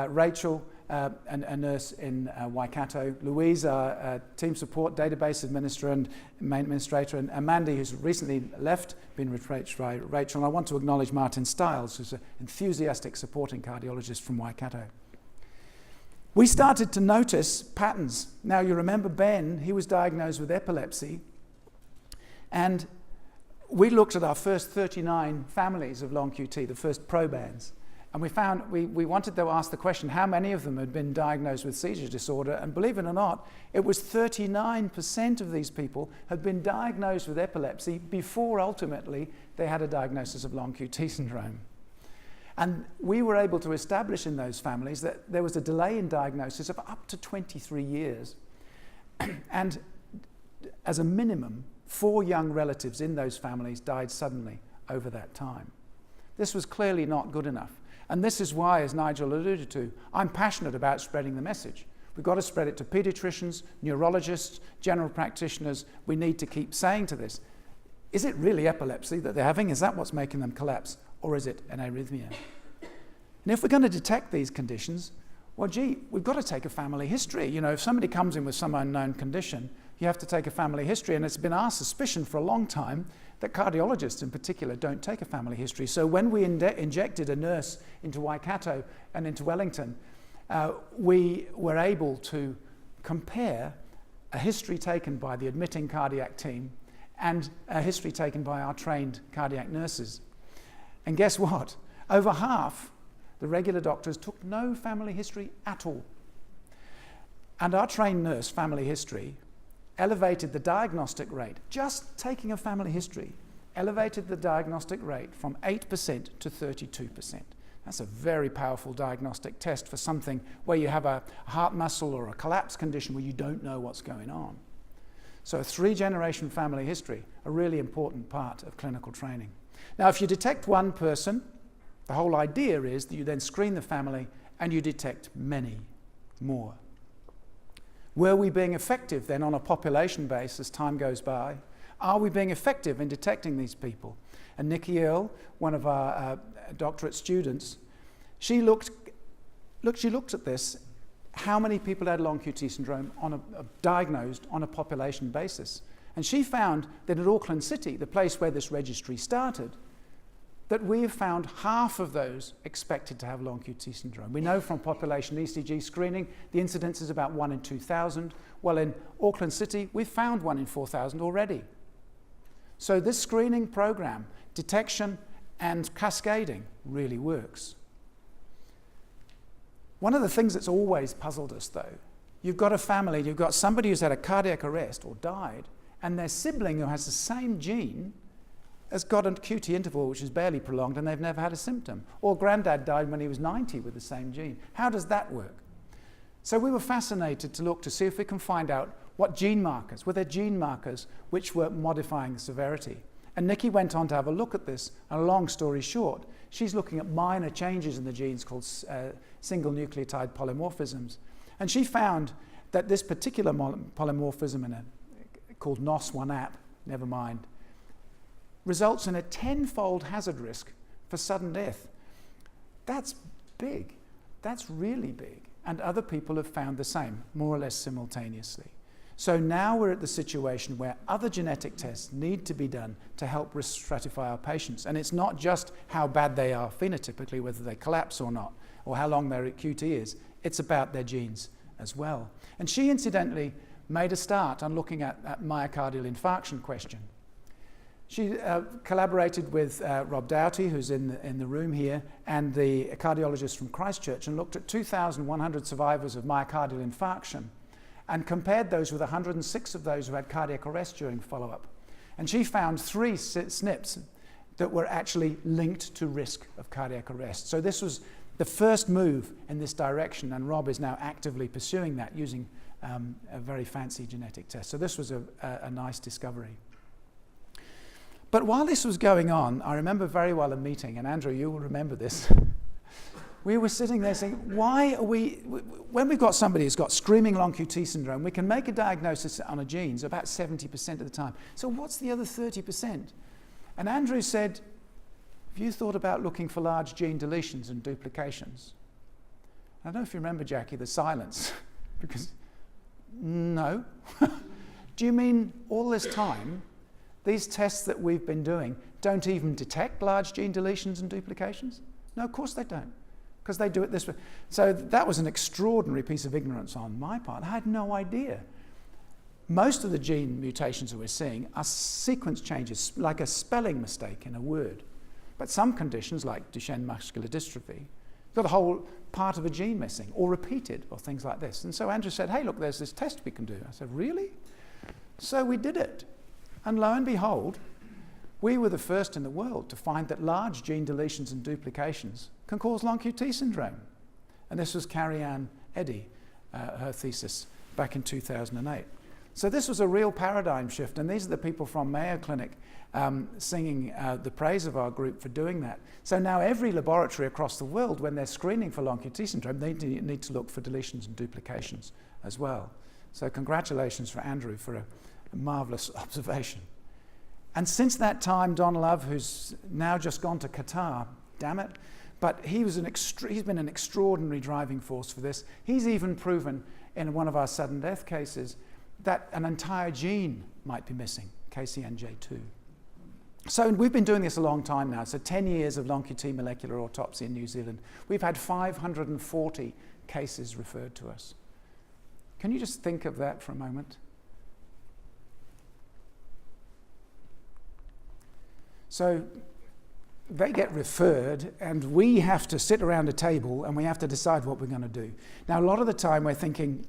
Rachel, a nurse in Waikato, Louise, a team support database administrator, and Mandy, who's recently left, been replaced by Rachel. And I want to acknowledge Martin Stiles, who's an enthusiastic supporting cardiologist from Waikato. We started to notice patterns. Now, you remember Ben, he was diagnosed with epilepsy, and we looked at our first 39 families of long QT, the first probands, and we found we wanted to ask the question, how many of them had been diagnosed with seizure disorder? And believe it or not, it was 39% of these people had been diagnosed with epilepsy before ultimately they had a diagnosis of long QT syndrome. And we were able to establish in those families that there was a delay in diagnosis of up to 23 years. And as a minimum, 4 young relatives in those families died suddenly over that time. This was clearly not good enough. And this is why, as Nigel alluded to, I'm passionate about spreading the message. We've got to spread it to pediatricians, neurologists, general practitioners. We need to keep saying to this, is it really epilepsy that they're having? Is that what's making them collapse? Or is it an arrhythmia? And if we're going to detect these conditions, well, gee, we've got to take a family history. You know, if somebody comes in with some unknown condition, you have to take a family history. And it's been our suspicion for a long time that cardiologists in particular don't take a family history. So when we injected a nurse into Waikato and into Wellington, we were able to compare a history taken by the admitting cardiac team and a history taken by our trained cardiac nurses. And guess what? Over half the regular doctors took no family history at all. And our trained nurse family history elevated the diagnostic rate, just taking a family history, elevated the diagnostic rate from 8% to 32%. That's a very powerful diagnostic test for something where you have a heart muscle or a collapse condition where you don't know what's going on. So a 3-generation family history, a really important part of clinical training. Now, if you detect one person, the whole idea is that you then screen the family and you detect many more. Were we being effective then on a population base as time goes by? Are we being effective in detecting these people? And Nikki Earle, one of our doctorate students, she looked at this, how many people had long QT syndrome diagnosed on a population basis. And she found that at Auckland City, the place where this registry started, that we have found half of those expected to have long QT syndrome. We know from population ECG screening, the incidence is about 1 in 2,000. Well, in Auckland City, we've found 1 in 4,000 already. So this screening program, detection and cascading, really works. One of the things that's always puzzled us, though, you've got a family, you've got somebody who's had a cardiac arrest or died, and their sibling who has the same gene has got a QT interval which is barely prolonged and they've never had a symptom. Or granddad died when he was 90 with the same gene. How does that work? So we were fascinated to look to see if we can find out what gene markers, were there gene markers which were modifying the severity. And Nikki went on to have a look at this, and a long story short, she's looking at minor changes in the genes called single nucleotide polymorphisms. And she found that this particular polymorphism called NOS1AP, never mind, results in a 10-fold hazard risk for sudden death. That's big. That's really big. And other people have found the same, more or less simultaneously. So now we're at the situation where other genetic tests need to be done to help risk stratify our patients. And it's not just how bad they are phenotypically, whether they collapse or not, or how long their QT is. It's about their genes as well. And she incidentally made a start on looking at that myocardial infarction question. She collaborated with Rob Doughty, who's in the room here, and the cardiologist from Christchurch, and looked at 2,100 survivors of myocardial infarction. and compared those with 106 of those who had cardiac arrest during follow-up. And she found 3 SNPs that were actually linked to risk of cardiac arrest. So this was the first move in this direction, and Rob is now actively pursuing that using a very fancy genetic test. So this was a nice discovery. But while this was going on, I remember very well a meeting, and Andrew, you will remember this. We were sitting there saying, why are we, when we've got somebody who's got screaming long QT syndrome, we can make a diagnosis on a gene, so about 70% of the time. So what's the other 30%? And Andrew said, have you thought about looking for large gene deletions and duplications? I don't know if you remember, Jackie, the silence, because no. Do you mean all this time, these tests that we've been doing don't even detect large gene deletions and duplications? No, of course they don't, because they do it this way. So that was an extraordinary piece of ignorance on my part. I had no idea. Most of the gene mutations that we're seeing are sequence changes, like a spelling mistake in a word. But some conditions, like Duchenne muscular dystrophy, you've got a whole part of a gene missing, or repeated, or things like this. And so Andrew said, hey, look, there's this test we can do. I said, really? So we did it. And lo and behold, we were the first in the world to find that large gene deletions and duplications can cause long QT syndrome. And this was Carrie-Anne Eddy, her thesis back in 2008. So this was a real paradigm shift, and these are the people from Mayo Clinic singing the praise of our group for doing that. So now every laboratory across the world, when they're screening for long QT syndrome, they need to look for deletions and duplications as well. So congratulations for Andrew for a marvelous observation. And since that time, Don Love, who's now just gone to Qatar, damn it, but he's been an extraordinary driving force for this. He's even proven in one of our sudden death cases that an entire gene might be missing, KCNJ2. So we've been doing this a long time now, so 10 years of long QT molecular autopsy in New Zealand. We've had 540 cases referred to us. Can you just think of that for a moment? So they get referred, and we have to sit around a table and we have to decide what we're going to do. Now, a lot of the time we're thinking,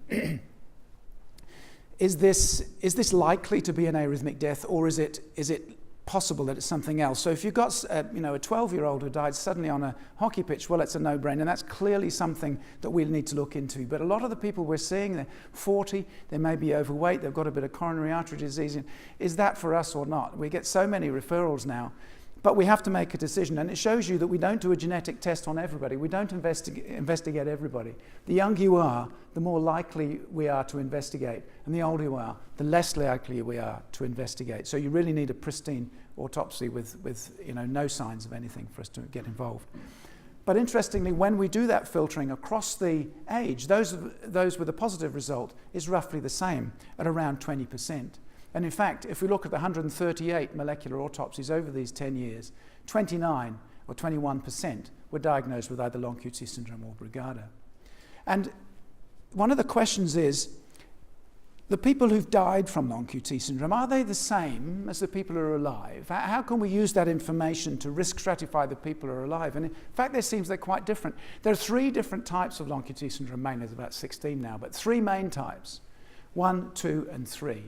is this likely to be an arrhythmic death, or is it possible that it's something else? So if you've got a 12-year-old who died suddenly on a hockey pitch, well, it's a no-brainer, and that's clearly something that we'll need to look into. But a lot of the people we're seeing, they're 40, they may be overweight, they've got a bit of coronary artery disease. Is that for us or not? We get so many referrals now, but we have to make a decision, and it shows you that we don't do a genetic test on everybody. We don't investigate everybody. The younger you are, the more likely we are to investigate, and the older you are, the less likely we are to investigate. So you really need a pristine autopsy with no signs of anything for us to get involved. But interestingly, when we do that filtering across the age, those with a positive result is roughly the same at around 20%. And in fact, if we look at the 138 molecular autopsies over these 10 years, 29 or 21% were diagnosed with either long QT syndrome or Brugada. And one of the questions is, the people who've died from long QT syndrome, are they the same as the people who are alive? How can we use that information to risk stratify the people who are alive? And in fact, it seems they're quite different. There are 3 different types of long QT syndrome, mainly there's about 16 now, but 3 main types, 1, 2, and 3.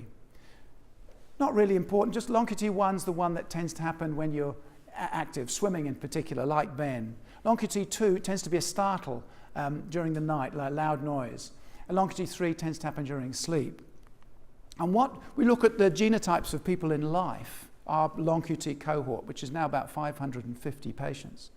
Not really important, just long QT1's the one that tends to happen when you're active, swimming in particular, like Ben. Long QT2 tends to be a startle during the night, like loud noise. And long QT3 tends to happen during sleep. And what we look at the genotypes of people in life, our long QT cohort, which is now about 550 patients.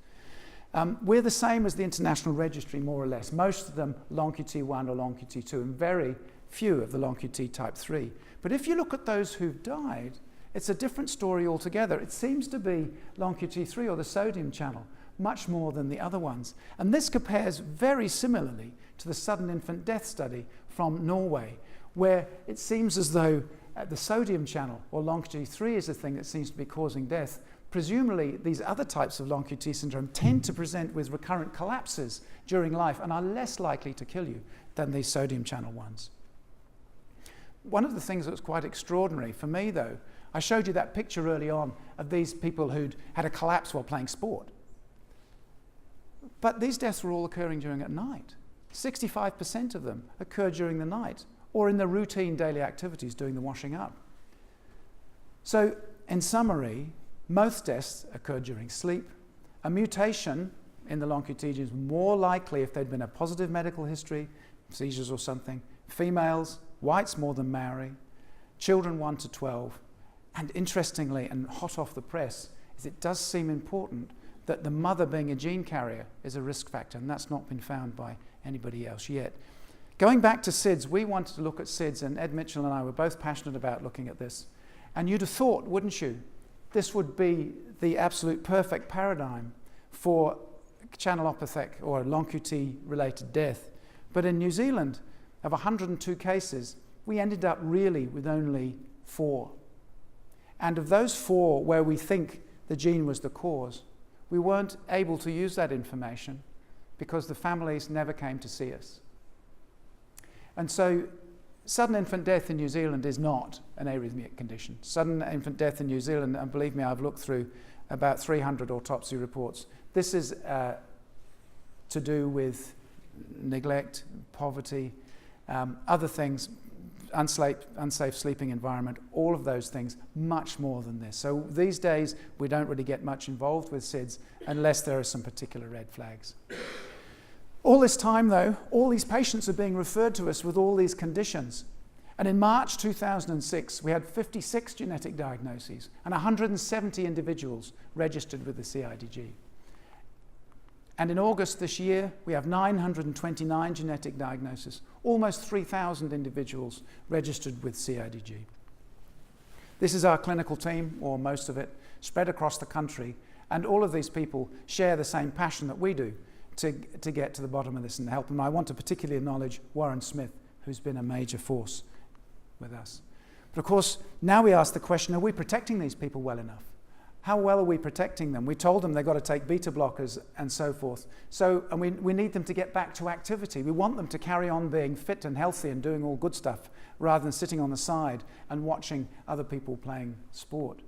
We're the same as the international registry, more or less. Most of them long QT1 or long QT2, and very few of the long QT type 3. But if you look at those who've died, it's a different story altogether. It seems to be long QT3 or the sodium channel, much more than the other ones. And this compares very similarly to the sudden infant death study from Norway, where it seems as though the sodium channel or long QT3 is the thing that seems to be causing death. Presumably, these other types of long QT syndrome tend to present with recurrent collapses during life and are less likely to kill you than these sodium channel ones. One of the things that was quite extraordinary for me, though, I showed you that picture early on of these people who'd had a collapse while playing sport. But these deaths were all occurring during at night. 65% of them occurred during the night or in the routine daily activities doing the washing up. So, in summary, most deaths occurred during sleep. A mutation in the LONQ-T gene is more likely if there'd been a positive medical history, seizures or something. Females, whites more than Maori, children 1 to 12. And interestingly, and hot off the press, is it does seem important that the mother being a gene carrier is a risk factor, and that's not been found by anybody else yet. Going back to SIDS, we wanted to look at SIDS, and Ed Mitchell and I were both passionate about looking at this. And you'd have thought, wouldn't you, this would be the absolute perfect paradigm for channelopathic or LONQ-T related death. But in New Zealand, of 102 cases, we ended up really with only 4. And of those 4 where we think the gene was the cause, we weren't able to use that information because the families never came to see us. And so sudden infant death in New Zealand is not an arrhythmic condition. Sudden infant death in New Zealand, and believe me, I've looked through about 300 autopsy reports. This is to do with neglect, poverty, other things, unsafe sleeping environment, all of those things, much more than this. So these days, we don't really get much involved with SIDS unless there are some particular red flags. All this time, though, all these patients are being referred to us with all these conditions. And in March 2006, we had 56 genetic diagnoses and 170 individuals registered with the CIDG. And in August this year, we have 929 genetic diagnoses, almost 3,000 individuals registered with CIDG. This is our clinical team, or most of it, spread across the country, and all of these people share the same passion that we do to get to the bottom of this and help them. I want to particularly acknowledge Warren Smith, who's been a major force with us. But of course, now we ask the question, are we protecting these people well enough? How well are we protecting them? We told them they've got to take beta blockers and so forth. And we need them to get back to activity. We want them to carry on being fit and healthy and doing all good stuff rather than sitting on the side and watching other people playing sport.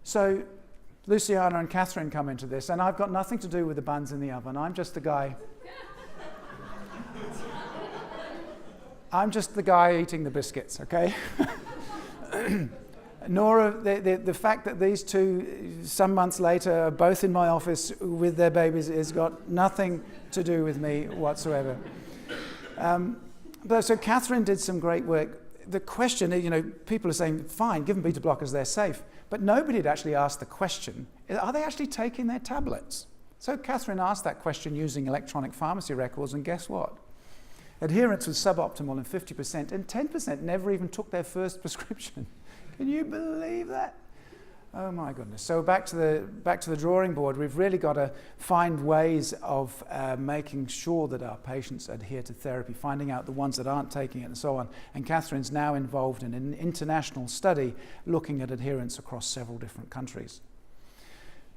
So Luciana and Catherine come into this, and I've got nothing to do with the buns in the oven. I'm just the guy. I'm just the guy eating the biscuits, okay? Nora, the fact that these two, some months later, are both in my office with their babies has got nothing to do with me whatsoever. So Catherine did some great work. The question, people are saying, fine, give them beta blockers, they're safe. But nobody had actually asked the question, are they actually taking their tablets? So Catherine asked that question using electronic pharmacy records, and guess what? Adherence was suboptimal in 50%, and 10% never even took their first prescription. Can you believe that? Oh my goodness. So back to the drawing board. We've really got to find ways of making sure that our patients adhere to therapy, finding out the ones that aren't taking it and so on. And Catherine's now involved in an international study looking at adherence across several different countries.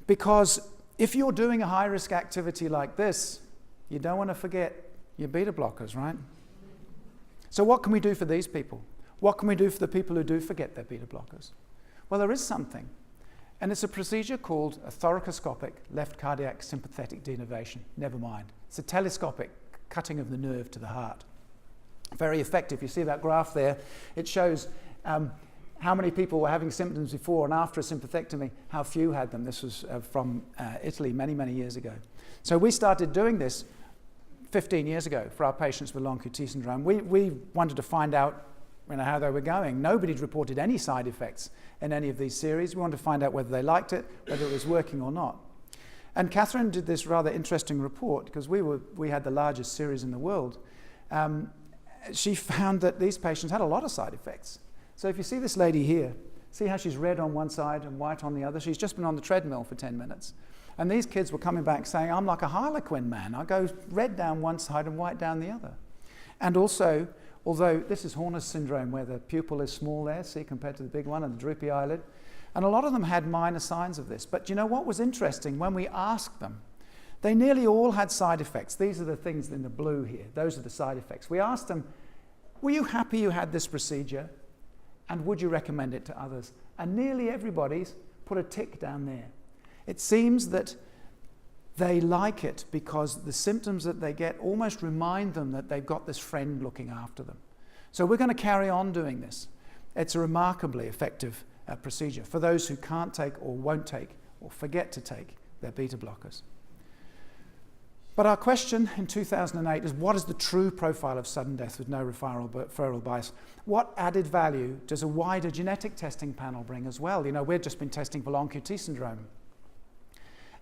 Because if you're doing a high-risk activity like this, you don't want to forget your beta blockers, right? So what can we do for these people? What can we do for the people who do forget their beta blockers? Well, there is something. And it's a procedure called a thoracoscopic left cardiac sympathetic denervation. Never mind. It's a telescopic cutting of the nerve to the heart. Very effective. You see that graph there? It shows how many people were having symptoms before and after a sympathectomy, how few had them. This was from Italy many, many years ago. So we started doing this 15 years ago for our patients with LONQ-T syndrome. We wanted to find out how they were going. Nobody'd reported any side effects in any of these series. We wanted to find out whether they liked it, whether it was working or not. And Catherine did this rather interesting report because we had the largest series in the world. She found that these patients had a lot of side effects. So if you see this lady here, see how she's red on one side and white on the other? She's just been on the treadmill for 10 minutes. And these kids were coming back saying, I'm like a harlequin man. I go red down one side and white down the other. And also, although this is Horner's syndrome where the pupil is small there, see, compared to the big one and the droopy eyelid. And a lot of them had minor signs of this. But you know what was interesting? When we asked them, they nearly all had side effects. These are the things in the blue here. Those are the side effects. We asked them, were you happy you had this procedure? And would you recommend it to others? And nearly everybody's put a tick down there. It seems that they like it because the symptoms that they get almost remind them that they've got this friend looking after them. So we're going to carry on doing this. It's a remarkably effective procedure for those who can't take or won't take or forget to take their beta blockers. But our question in 2008 is, what is the true profile of sudden death with no referral bias? What added value does a wider genetic testing panel bring as well? You know, we've just been testing for long QT syndrome.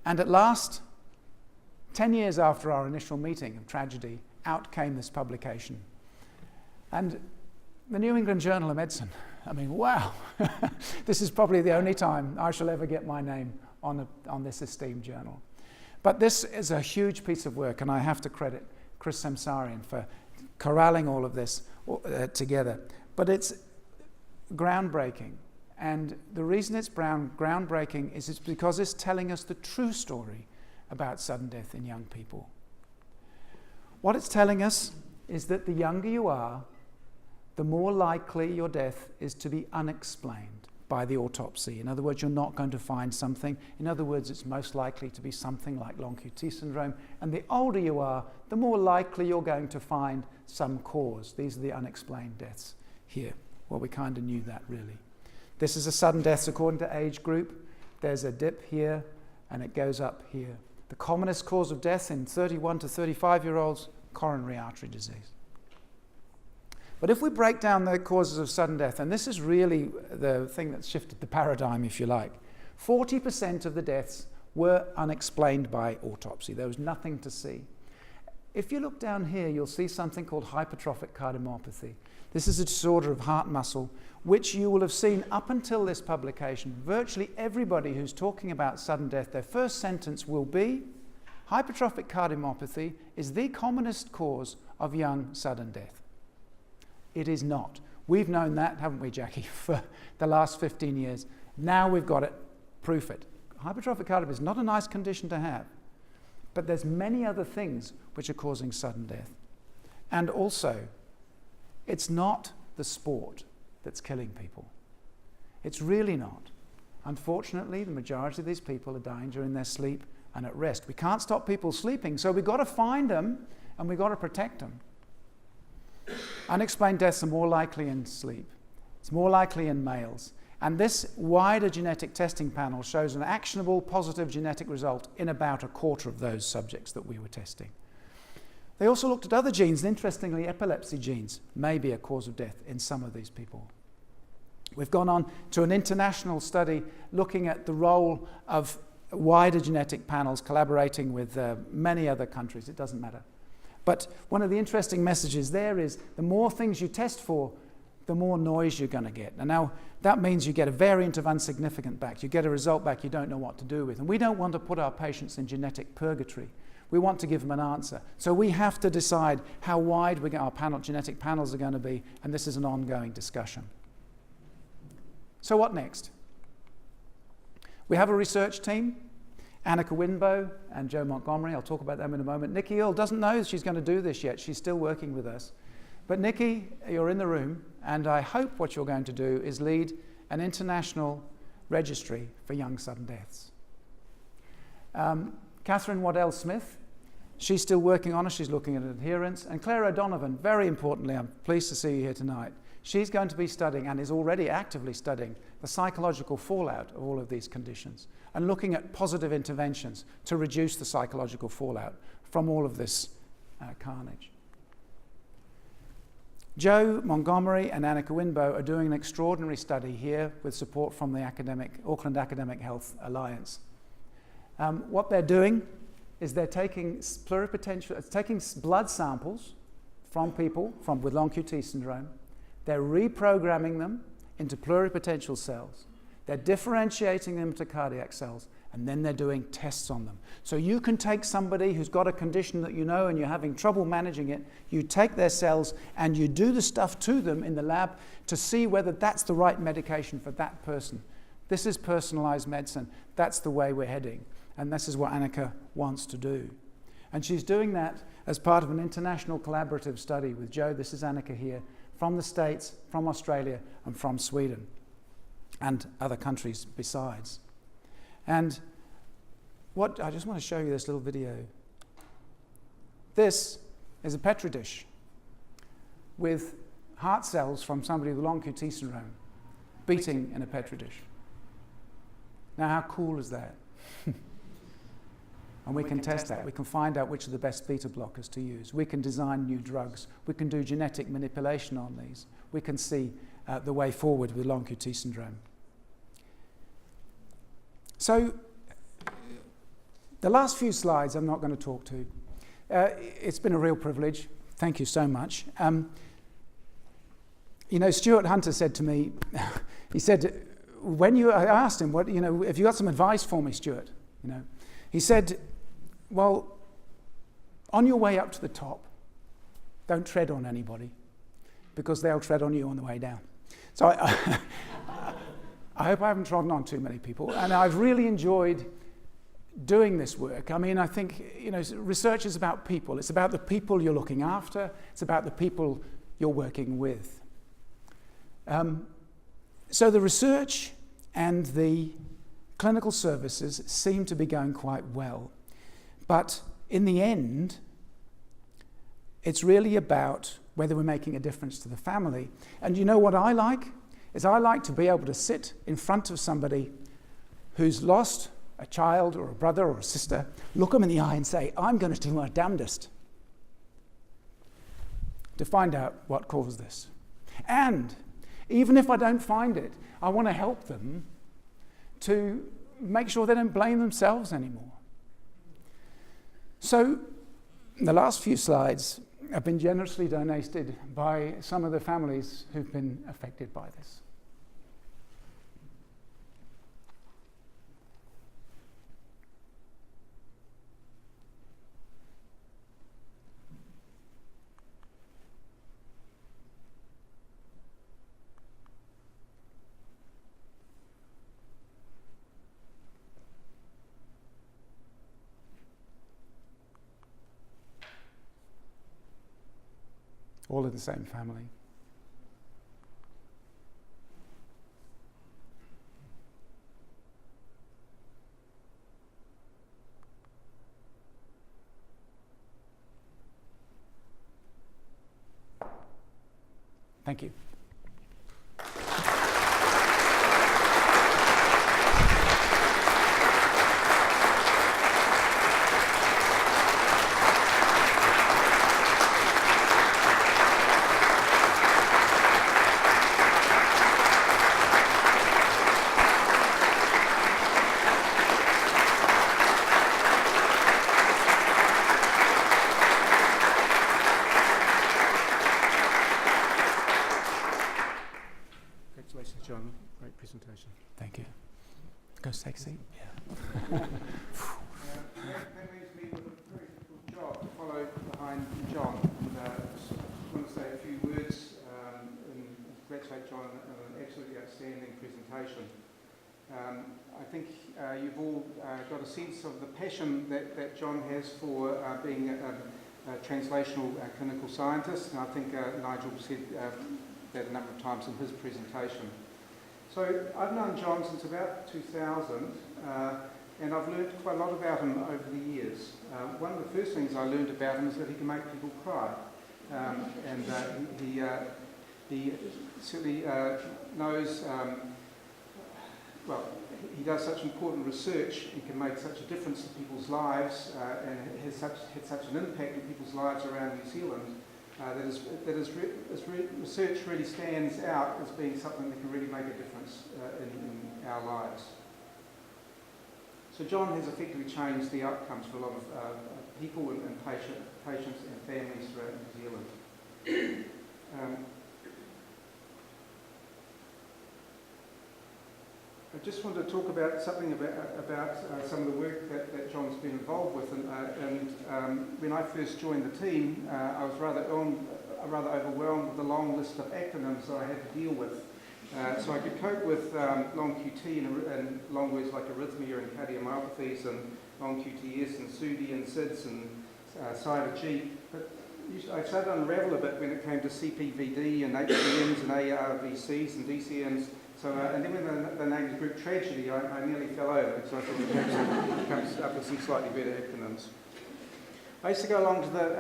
And at last, 10 years after our initial meeting of tragedy, out came this publication. And the New England Journal of Medicine, I mean, wow. This is probably the only time I shall ever get my name on this esteemed journal. But this is a huge piece of work, and I have to credit Chris Samsarian for corralling all of this together. But it's groundbreaking. And the reason it's groundbreaking is it's because it's telling us the true story about sudden death in young people. What it's telling us is that the younger you are, the more likely your death is to be unexplained by the autopsy. In other words, you're not going to find something. In other words, it's most likely to be something like long QT syndrome. And the older you are, the more likely you're going to find some cause. These are the unexplained deaths here. Well, we kind of knew that, really. This is a sudden deaths according to age group. There's a dip here, and it goes up here. The commonest cause of death in 31 to 35-year-olds, coronary artery disease. But if we break down the causes of sudden death, and this is really the thing that shifted the paradigm, if you like, 40% of the deaths were unexplained by autopsy. There was nothing to see. If you look down here, you'll see something called hypertrophic cardiomyopathy. This is a disorder of heart muscle, which you will have seen up until this publication. Virtually everybody who's talking about sudden death, their first sentence will be, hypertrophic cardiomyopathy is the commonest cause of young sudden death. It is not. We've known that, haven't we, Jackie, for the last 15 years. Now we've got it. Proof it. Hypertrophic cardiomyopathy is not a nice condition to have, but there's many other things which are causing sudden death. And also, it's not the sport that's killing people. It's really not. Unfortunately, the majority of these people are dying during their sleep and at rest. We can't stop people sleeping, so we've got to find them and we've got to protect them. Unexplained deaths are more likely in sleep. It's more likely in males. And this wider genetic testing panel shows an actionable positive genetic result in about a quarter of those subjects that we were testing. They also looked at other genes, and interestingly, epilepsy genes may be a cause of death in some of these people. We've gone on to an international study looking at the role of wider genetic panels collaborating with many other countries. It doesn't matter. But one of the interesting messages there is the more things you test for, the more noise you're going to get. And now that means you get a variant of insignificant back. You get a result back you don't know what to do with. And we don't want to put our patients in genetic purgatory. We want to give them an answer. So we have to decide how wide our genetic panels are going to be, and this is an ongoing discussion. So what next? We have a research team. Annika Winbow and Joe Montgomery, I'll talk about them in a moment. Nikki Earle doesn't know she's going to do this yet. She's still working with us. But Nikki, you're in the room, and I hope what you're going to do is lead an international registry for young sudden deaths. Catherine Waddell-Smith, she's still working on it. She's looking at adherence. And Claire O'Donovan, very importantly, I'm pleased to see you here tonight. She's going to be studying, and is already actively studying, the psychological fallout of all of these conditions and looking at positive interventions to reduce the psychological fallout from all of this carnage. Joe Montgomery and Annika Winbow are doing an extraordinary study here with support from the Auckland Academic Health Alliance. What they're doing is they're taking blood samples from people with long QT syndrome. They're reprogramming them into pluripotential cells. They're differentiating them to cardiac cells, and then they're doing tests on them. So you can take somebody who's got a condition that you know and you're having trouble managing it, you take their cells and you do the stuff to them in the lab to see whether that's the right medication for that person. This is personalized medicine. That's the way we're heading. And this is what Annika wants to do. And she's doing that as part of an international collaborative study with Joe. This is Annika here, from the States, from Australia, and from Sweden, and other countries besides. And I just want to show you this little video. This is a Petri dish with heart cells from somebody with long QT syndrome beating in a Petri dish. Now, how cool is that? And we can test that. We can find out which are the best beta blockers to use. We can design new drugs. We can do genetic manipulation on these. We can see the way forward with long QT syndrome. So, the last few slides I'm not going to talk to. It's been a real privilege. Thank you so much. You know, Stuart Hunter said to me, he said, I asked him, have you got some advice for me, Stuart? You know, he said, well, on your way up to the top, don't tread on anybody, because they'll tread on you on the way down. So I hope I haven't trodden on too many people, and I've really enjoyed doing this work. I mean, I think, research is about people. It's about the people you're looking after. It's about the people you're working with. So the research and the clinical services seem to be going quite well. But in the end, it's really about whether we're making a difference to the family. And you know what I like? I like to be able to sit in front of somebody who's lost a child or a brother or a sister, look them in the eye and say, I'm going to do my damnedest to find out what caused this. And even if I don't find it, I want to help them to make sure they don't blame themselves anymore. So the last few slides have been generously donated by some of the families who've been affected by this. All in the same family. Thank you. Congratulations, Jon. Great presentation. Thank you. Go take a seat. Yeah. That leaves me with a very difficult job to follow behind Jon. And I just want to say a few words and congratulate Jon on an absolutely outstanding presentation. I think you've all got a sense of the passion that Jon has for being a translational clinical scientist, and I think Nigel said that a number of times in his presentation. So I've known Jon since about 2000, and I've learned quite a lot about him over the years. One of the first things I learned about him is that he can make people cry, and he certainly knows. Well, he does such important research and can make such a difference to people's lives, and has had such an impact in people's lives around New Zealand. His research really stands out as being something that can really make a difference in our lives. So Jon has effectively changed the outcomes for a lot of people and patients and families throughout New Zealand. I just wanted to talk about something about some of the work that Jon's been involved with, and when I first joined the team, I was rather overwhelmed with the long list of acronyms that I had to deal with. So I could cope with long QT and long words like arrhythmia and cardiomyopathies, and long QTS and SUDI and SIDS and SIDA-G, but I started to unravel a bit when it came to CPVD and HCMs and ARVCs and DCMs. So, and then when the name was group tragedy, I nearly fell over, so I thought it comes up with some slightly better acronyms. I used to go along to the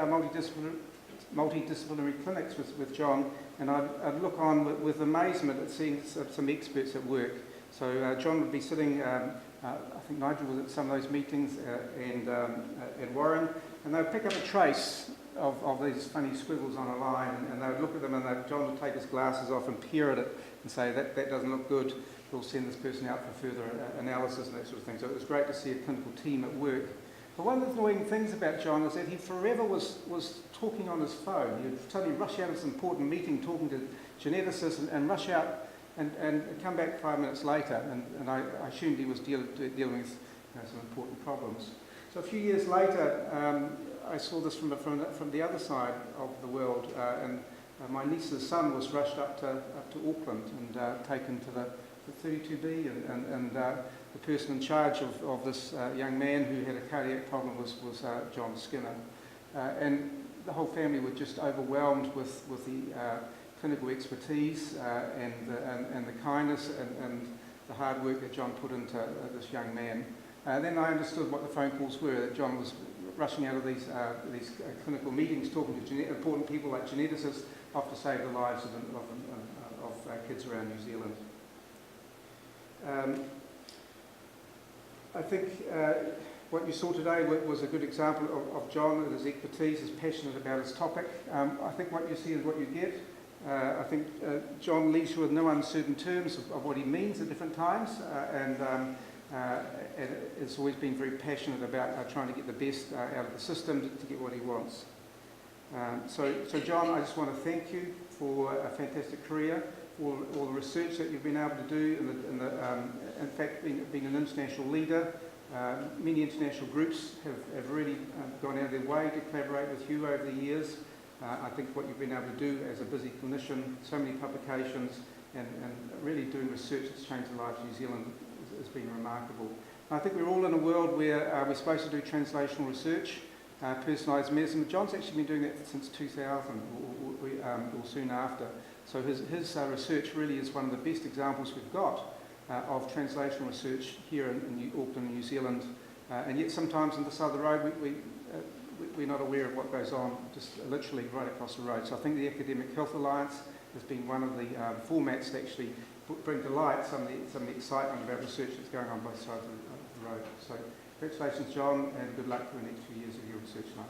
multidisciplinary clinics with Jon and I'd look on with amazement at seeing some experts at work. So John would be sitting, I think Nigel was at some of those meetings, and Warren, and they would pick up a trace of these funny squiggles on a line, and they would look at them, and John would take his glasses off and peer at it and say, that doesn't look good, we'll send this person out for further analysis and that sort of thing. So it was great to see a clinical team at work. But one of the annoying things about John is that he forever was talking on his phone. He would suddenly rush out of this important meeting talking to geneticists and rush out and come back 5 minutes later, and I assumed he was dealing with some important problems. So a few years later, I saw this from the other side of the world, and my niece's son was rushed up to Auckland and taken to the 32B, and the person in charge of this young man who had a cardiac problem was Jon Skinner, and the whole family were just overwhelmed with the clinical expertise and the kindness and the hard work that John put into this young man. Then I understood what the phone calls were, that John was rushing out of these clinical meetings, talking to important people like geneticists, off to save the lives of kids around New Zealand. I think what you saw today was a good example of John and his expertise, his passionate about his topic. I think what you see is what you get. I think John leaves you with no uncertain terms of what he means at different times, and has always been very passionate about trying to get the best out of the system to get what he wants. So John, I just want to thank you for a fantastic career, all the research that you've been able to do, and in fact, being an international leader. Many international groups have really gone out of their way to collaborate with you over the years. I think what you've been able to do as a busy clinician, so many publications, and really doing research that's changed the lives of New Zealand has been remarkable. I think we're all in a world where we're supposed to do translational research, personalised medicine. John's actually been doing that since 2000, or soon after. So his research really is one of the best examples we've got of translational research here in Auckland, New Zealand. And yet sometimes on the side of the road, we're not aware of what goes on just literally right across the road. So I think the Academic Health Alliance has been one of the formats that actually bring to light some of the excitement about research that's going on both sides of the road. So congratulations, John, and good luck for the next few years of your research life.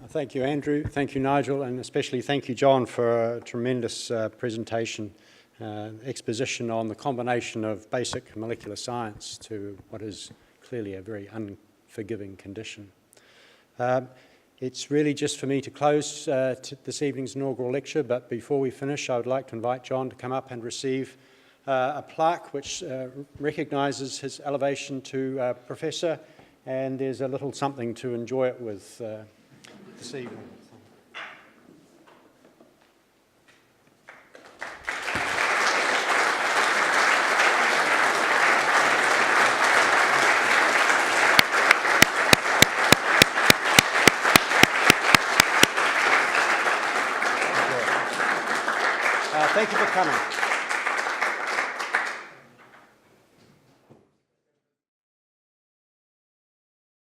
Thank you, Andrew. Thank you, Nigel, and especially thank you, John, for a tremendous presentation, exposition on the combination of basic molecular science to what is clearly a very unforgiving condition. It's really just for me to close this evening's inaugural lecture, but before we finish, I would like to invite John to come up and receive a plaque which recognises his elevation to professor, and there's a little something to enjoy it with this evening. Thank you for coming.